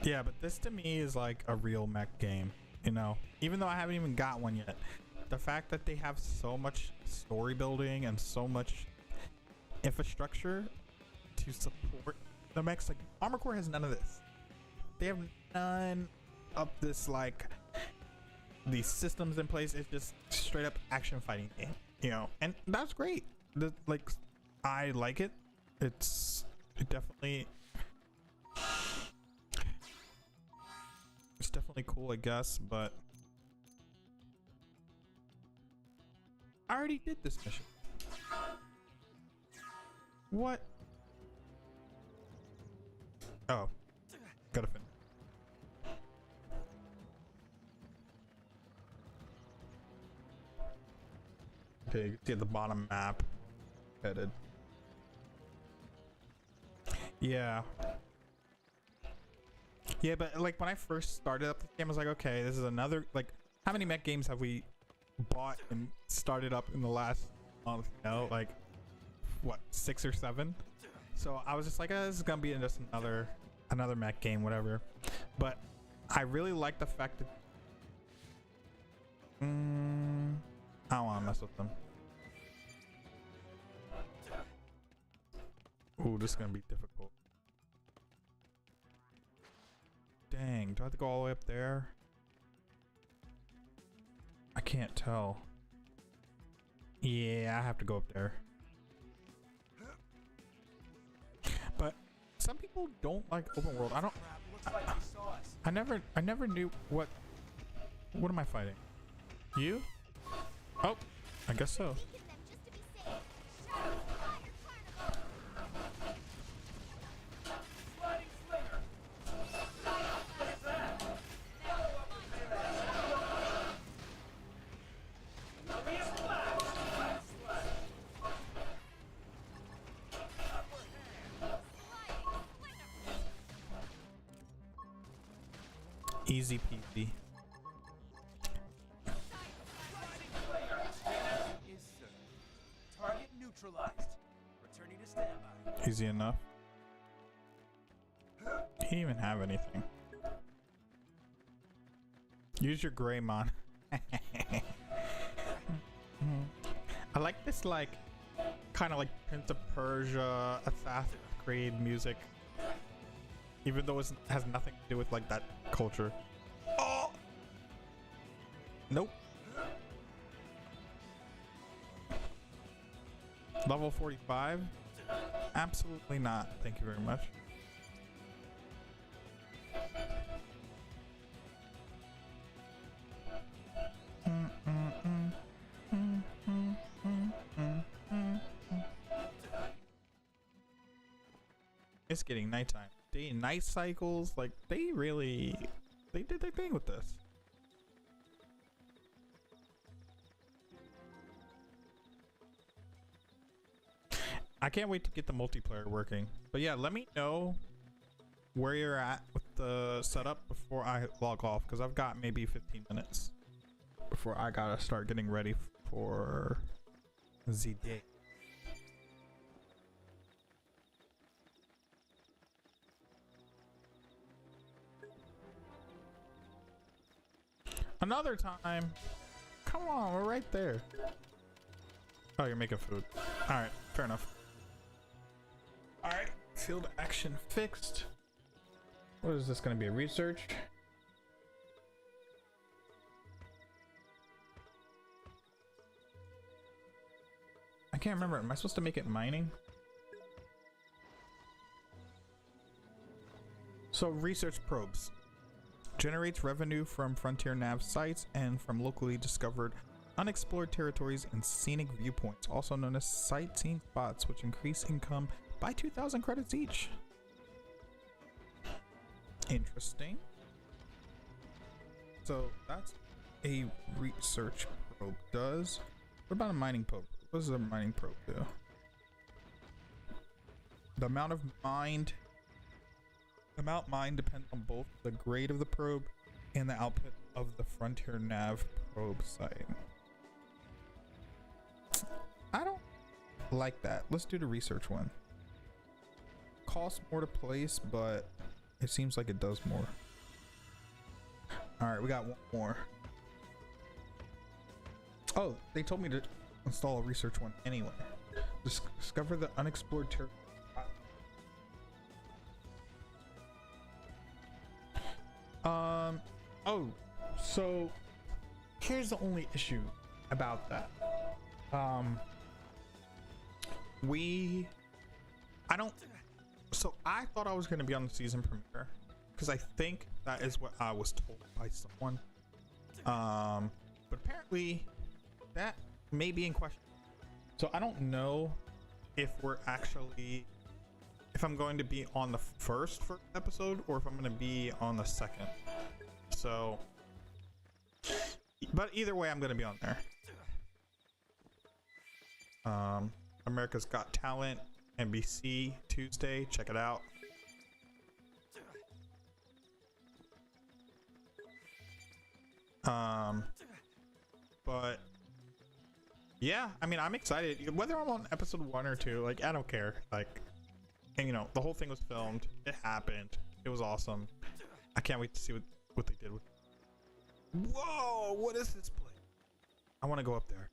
Yeah, but this to me is like a real mech game, you know? Even though I haven't even got one yet. The fact that they have so much story building and so much infrastructure to support the mechs, like Armored Core has none of this. They have none of this, like these systems in place. It's just straight up action fighting game, you know? And that's great. Like, I like it. It's definitely cool, I guess, but I already did this mission. What? Oh, gotta finish. Okay, you can see at the bottom map headed. Yeah. Yeah, but like when I first started up the game, I was like, okay, this is another, like, how many mech games have we bought and started up in the last month? You know, like, what, 6 or 7? So I was just like, this is gonna be just another mech game, whatever. But I really like the fact that I don't want to mess with them. Ooh, this is gonna be difficult. Dang, do I have to go all the way up there? I can't tell. Yeah, I have to go up there. But some people don't like open world. I never knew what am I fighting? You? Oh, I guess so. Easy peasy. Target neutralized. Returning to standby. Easy enough. He didn't even have anything. Use your Greymon. I like this, like, kind of like Prince of Persia, Assassin's Creed music. Even though it has nothing to do with like that culture. Oh! Nope. Level 45? Absolutely not. Thank you very much. It's getting nighttime. Day and night cycles, like they did their thing with this. I can't wait to get the multiplayer working. But yeah, let me know where you're at with the setup before I log off, because I've got maybe 15 minutes before I gotta start getting ready for the day. Another time. Come on, we're right there. Oh, you're making food. All right, fair enough. All right, field action fixed. What is this going to be? Research? I can't remember. Am I supposed to make it mining? So research probes. Generates revenue from Frontier Nav sites and from locally discovered unexplored territories and scenic viewpoints, also known as sightseeing spots, which increase income by 2,000 credits each. Interesting. So that's a research probe does. What about a mining probe? What does a mining probe do? The amount mined depends on both the grade of the probe and the output of the Frontier Nav probe site. I don't like that. Let's do the research one. Costs more to place, but it seems like it does more. All right, we got one more. Oh, they told me to install a research one anyway. Discover the unexplored territory. Oh, so here's the only issue about that. I thought I was going to be on the season premiere because I think that is what I was told by someone. But apparently that may be in question. So I don't know if I'm going to be on the first episode or if I'm going to be on the second. So, but either way, I'm going to be on there. America's Got Talent, NBC, Tuesday. Check it out. But yeah, I mean, I'm excited. Whether I'm on episode 1 or 2, like, I don't care. Like, and you know, the whole thing was filmed. It happened. It was awesome. I can't wait to see what they did with. Whoa! What is this place? I want to go up there.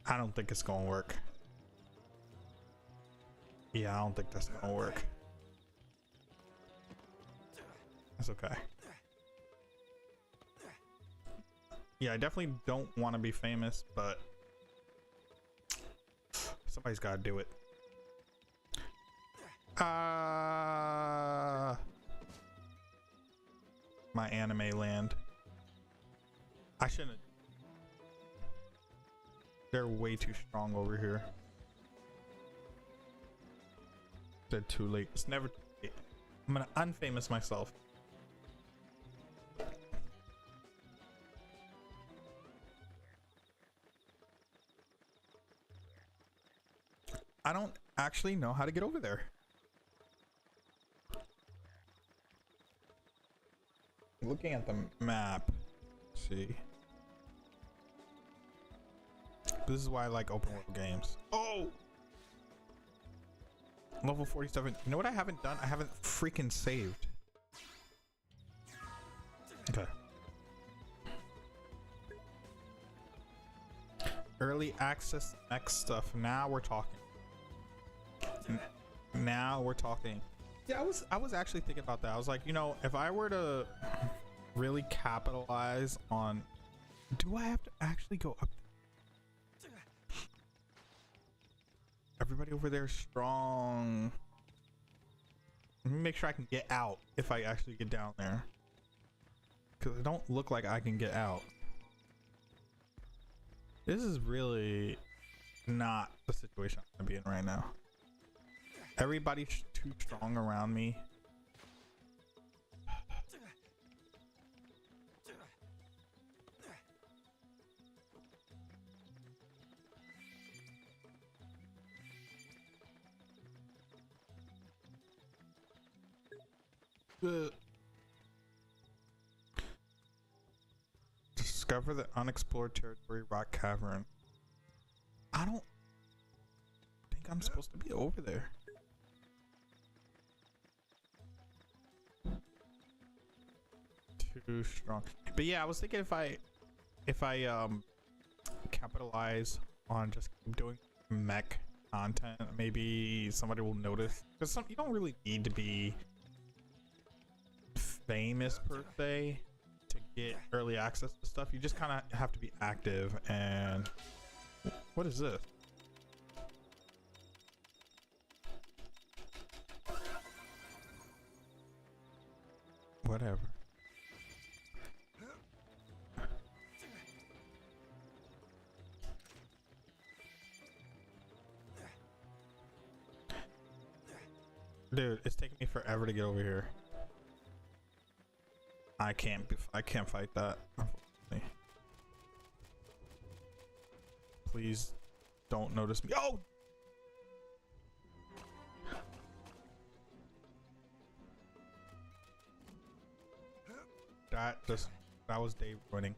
I don't think it's gonna work. Yeah, I don't think that's gonna work. That's okay. Yeah, I definitely don't want to be famous, but somebody's gotta do it. My anime land. I shouldn't. They're way too strong over here. They're too late. It's never too late. I'm gonna unfamous myself. I don't actually know how to get over there. Looking at the map, let's see. This is why I like open world games. Oh! Level 47. You know what I haven't done? I haven't freaking saved. Okay. Early access next stuff. Now we're talking. Now we're talking. Yeah, I was actually thinking about that. I was like, you know, if I were to really capitalize on, do I have to actually go up? Everybody over there is strong. Let me make sure I can get out if I actually get down there, because it don't look like I can get out. This is really not the situation I'm gonna be in right now. Everybody's too strong around me. Discover the unexplored territory, Rock Cavern. I don't think I'm supposed to be over there. Too strong. But yeah, I was thinking if I capitalize on just doing mech content, maybe somebody will notice. Because you don't really need to be famous per se to get early access to stuff. You just kind of have to be active. And what is this? Whatever. Dude, it's taking me forever to get over here. I can't fight that, unfortunately. Please don't notice me. Oh! That was Dave winning.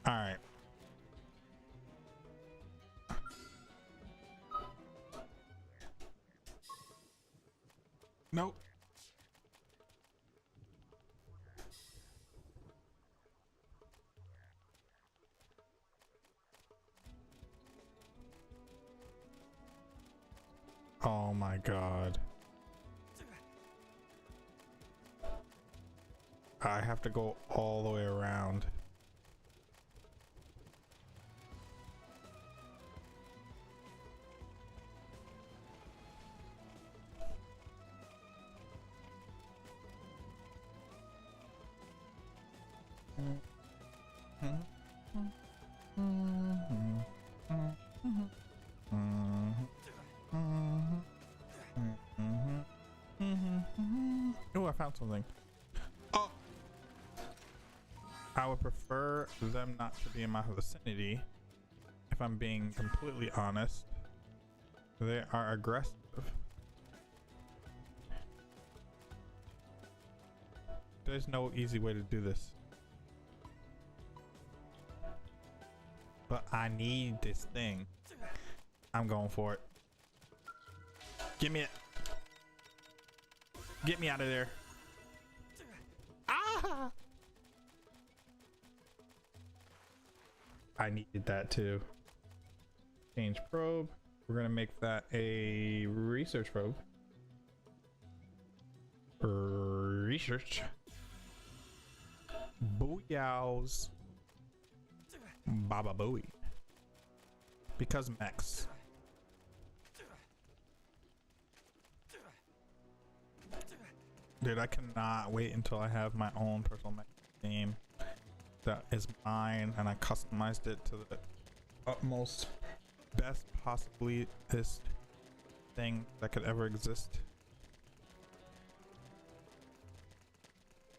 All right. Nope. Oh my god. I have to go all the way around. Oh, I found something. Oh! I would prefer them not to be in my vicinity, if I'm being completely honest. They are aggressive. There's no easy way to do this. But I need this thing. I'm going for it. Give me it. Get me out of there. Ah! I needed that too. Change probe. We're gonna make that a research probe. Research. Booyahs. Baba Booey. Because mechs. Dude, I cannot wait until I have my own personal mech game that is mine, and I customized it to the utmost best possibly this thing that could ever exist.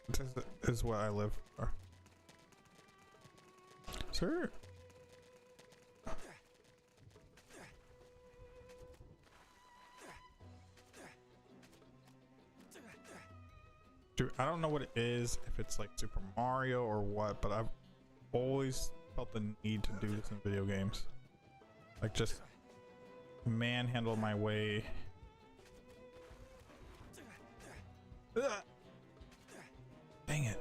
This is what I live for. Sir. Dude, I don't know what it is, if it's like Super Mario or what, but I've always felt the need to do this in video games. Like, just manhandle my way. Ugh. Dang it.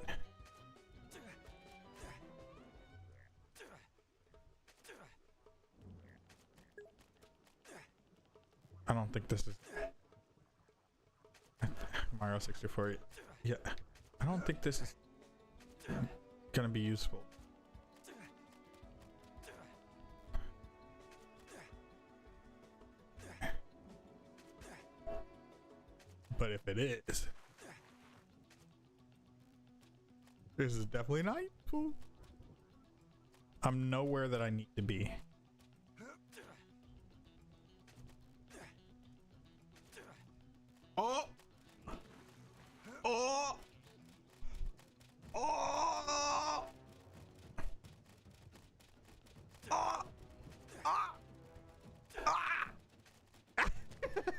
I don't think this is Mario 64. Yeah, I don't think this is gonna be useful. But if it is, this is definitely not useful. I'm nowhere that I need to be. Oh! Oh! Oh! Oh! Ah! Ah!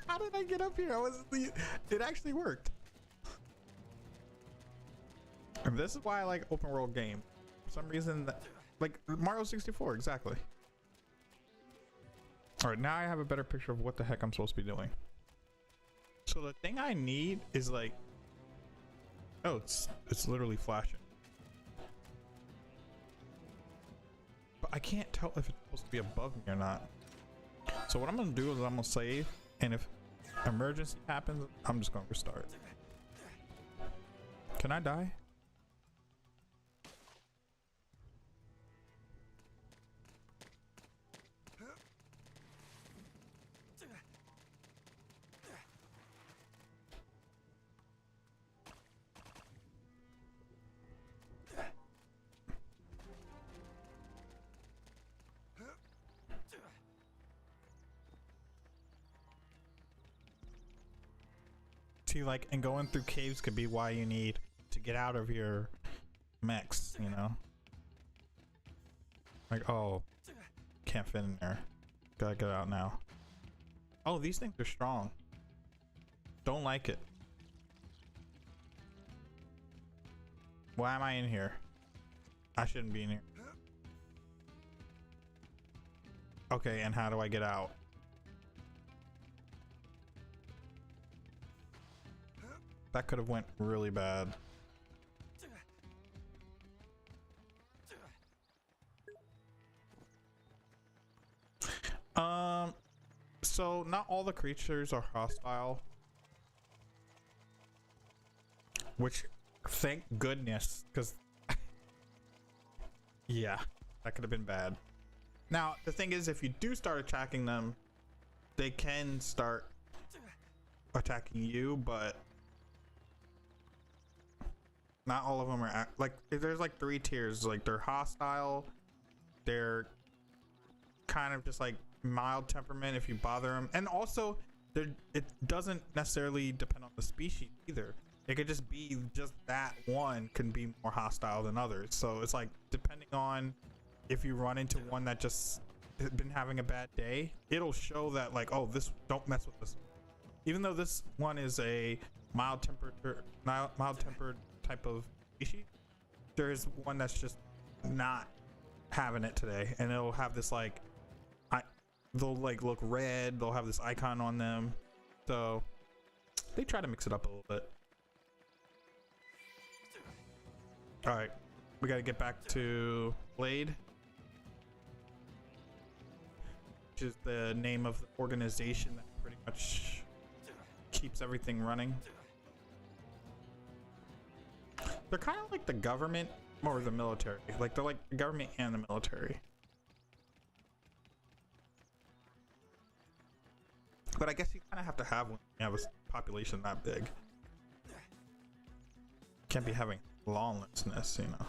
How did I get up here? It actually worked. And this is why I like open world game. For some reason, like Mario 64, exactly. All right, now I have a better picture of what the heck I'm supposed to be doing. So the thing I need is like, oh, it's literally flashing. But I can't tell if it's supposed to be above me or not. So what I'm gonna do is I'm gonna save, and if emergency happens, I'm just gonna restart. Can I die? See, like, and going through caves could be why you need to get out of your mechs, you know? Like, oh, can't fit in there. Gotta get out now. Oh, these things are strong. Don't like it. Why am I in here? I shouldn't be in here. Okay, and how do I get out? That could have went really bad. So not all the creatures are hostile, which thank goodness, because yeah, that could have been bad. Now the thing is, if you do start attacking them, they can start attacking you, but not all of them are like, there's like 3 tiers. Like, they're hostile, they're kind of just like mild temperament if you bother them, and also it doesn't necessarily depend on the species either. It could just be just that one can be more hostile than others. So it's like, depending on if you run into one that just has been having a bad day, it'll show that, like, oh, this, don't mess with this. Even though this one is a mild tempered type of species, there is one that's just not having it today, and it'll have this, like, they'll like look red, they'll have this icon on them. So they try to mix it up a little bit. All right, we got to get back to Blade, which is the name of the organization that pretty much keeps everything running. They're kind of like the government or the military. Like, they're like the government and the military. But I guess you kind of have to have when you have a population that big. Can't be having lawlessness, you know.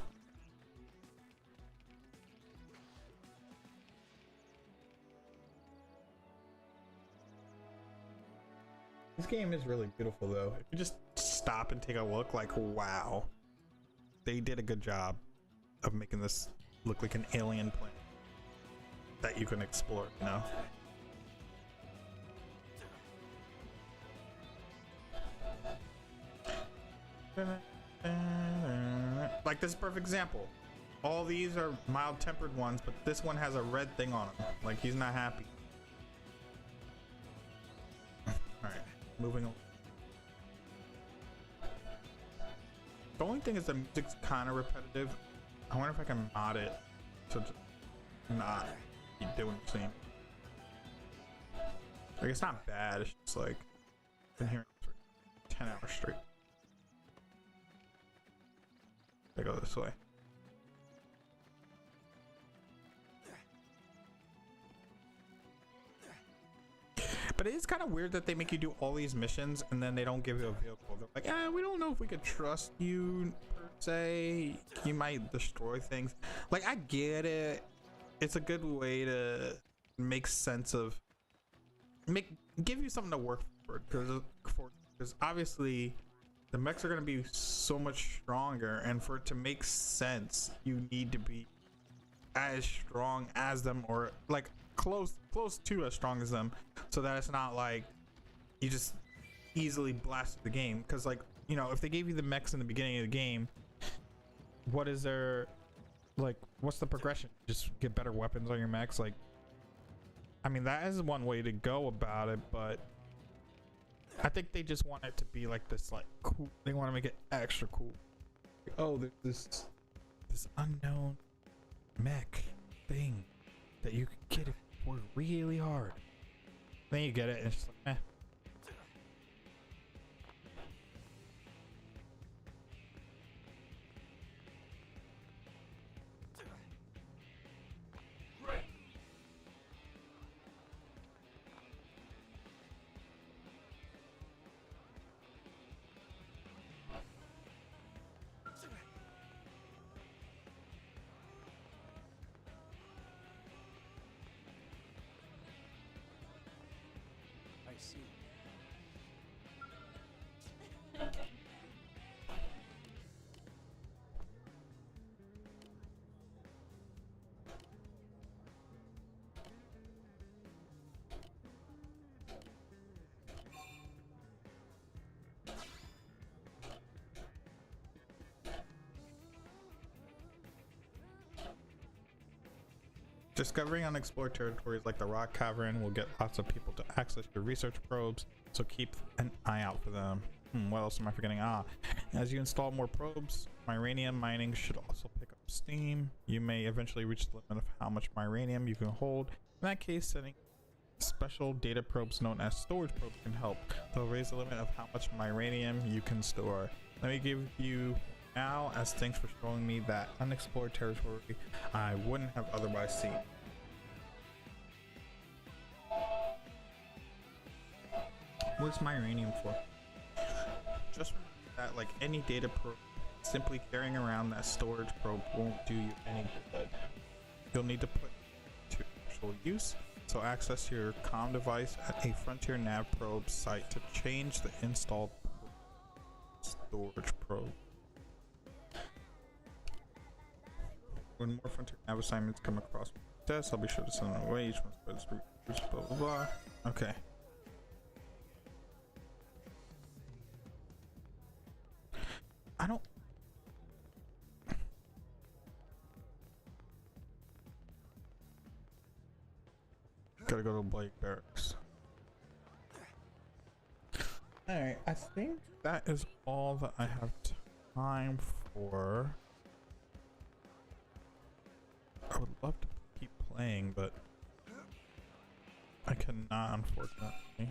This game is really beautiful, though. If you just stop and take a look, like, wow, they did a good job of making this look like an alien planet that you can explore, you know. Like, this is a perfect example. All these are mild tempered ones, but this one has a red thing on him. Like, he's not happy. Alright, moving on. The only thing is the music's kind of repetitive. I wonder if I can mod it to just not keep doing the same. Like, it's not bad, it's just like, I've been hearing it for 10 hours straight. I go this way. But it is kind of weird that they make you do all these missions and then they don't give you a vehicle. They're like, we don't know if we could trust you per se. You might destroy things. Like, I get it. It's a good way to make sense of, give you something to work for, because obviously the mechs are going to be so much stronger, and for it to make sense, you need to be as strong as them, or like close to as strong as them, so that it's not like you just easily blast the game. Because, like, you know, if they gave you the mechs in the beginning of the game, what is their, like, what's the progression? Just get better weapons on your mechs? Like, I mean, that is one way to go about it, but I think they just want it to be like this, like, cool. They want to make it extra cool. Like, oh, there's this unknown mech thing that you can get if you work really hard. Then you get it, and it's just like, eh. I see. Discovering unexplored territories like the Rock Cavern will get lots of people to access your research probes, so keep an eye out for them. What else am I forgetting? As you install more probes, Myranium mining should also pick up steam. You may eventually reach the limit of how much Myranium you can hold. In that case, setting special data probes known as storage probes can help. They'll raise the limit of how much Myranium you can store. Let me give you now as thanks for showing me that unexplored territory I wouldn't have otherwise seen. What's Myranium for? Just remember that, like any data probe, simply carrying around that storage probe won't do you any good. You'll need to put it to actual use, so access your comm device at a Frontier Nav probe site to change the installed storage probe. When more Frontier Nav assignments come across my desk, I'll be sure to send them away. Each one's blah blah blah. Okay. I don't. Gotta go to Blake Barracks. Alright, I think that is all that I have time for. I would love to keep playing, but I cannot, unfortunately.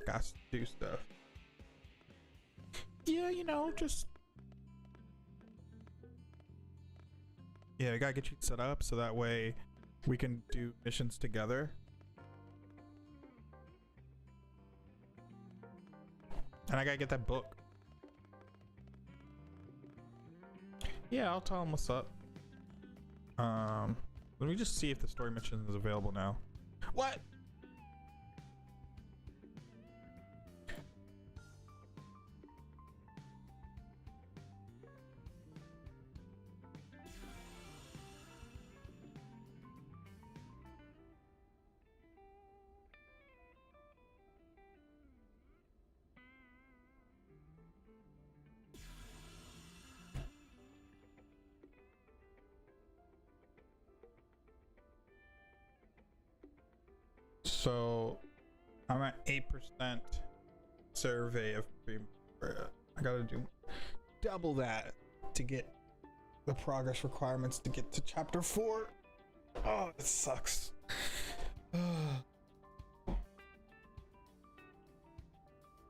Got to do stuff. Yeah, you know, just... Yeah, I gotta get you set up so that way we can do missions together. And I gotta get that book. Yeah, I'll tell him what's up. Let me just see if the story mission is available now. What? So I'm at 8% survey of Primavera. I gotta do double that to get the progress requirements to get to chapter 4. Oh, it sucks.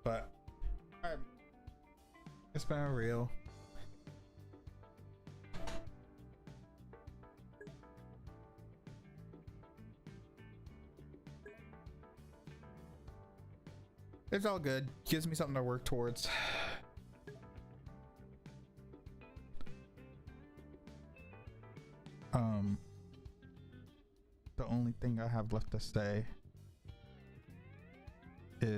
But alright, it's been a real. It's all good. Gives me something to work towards. The only thing I have left to say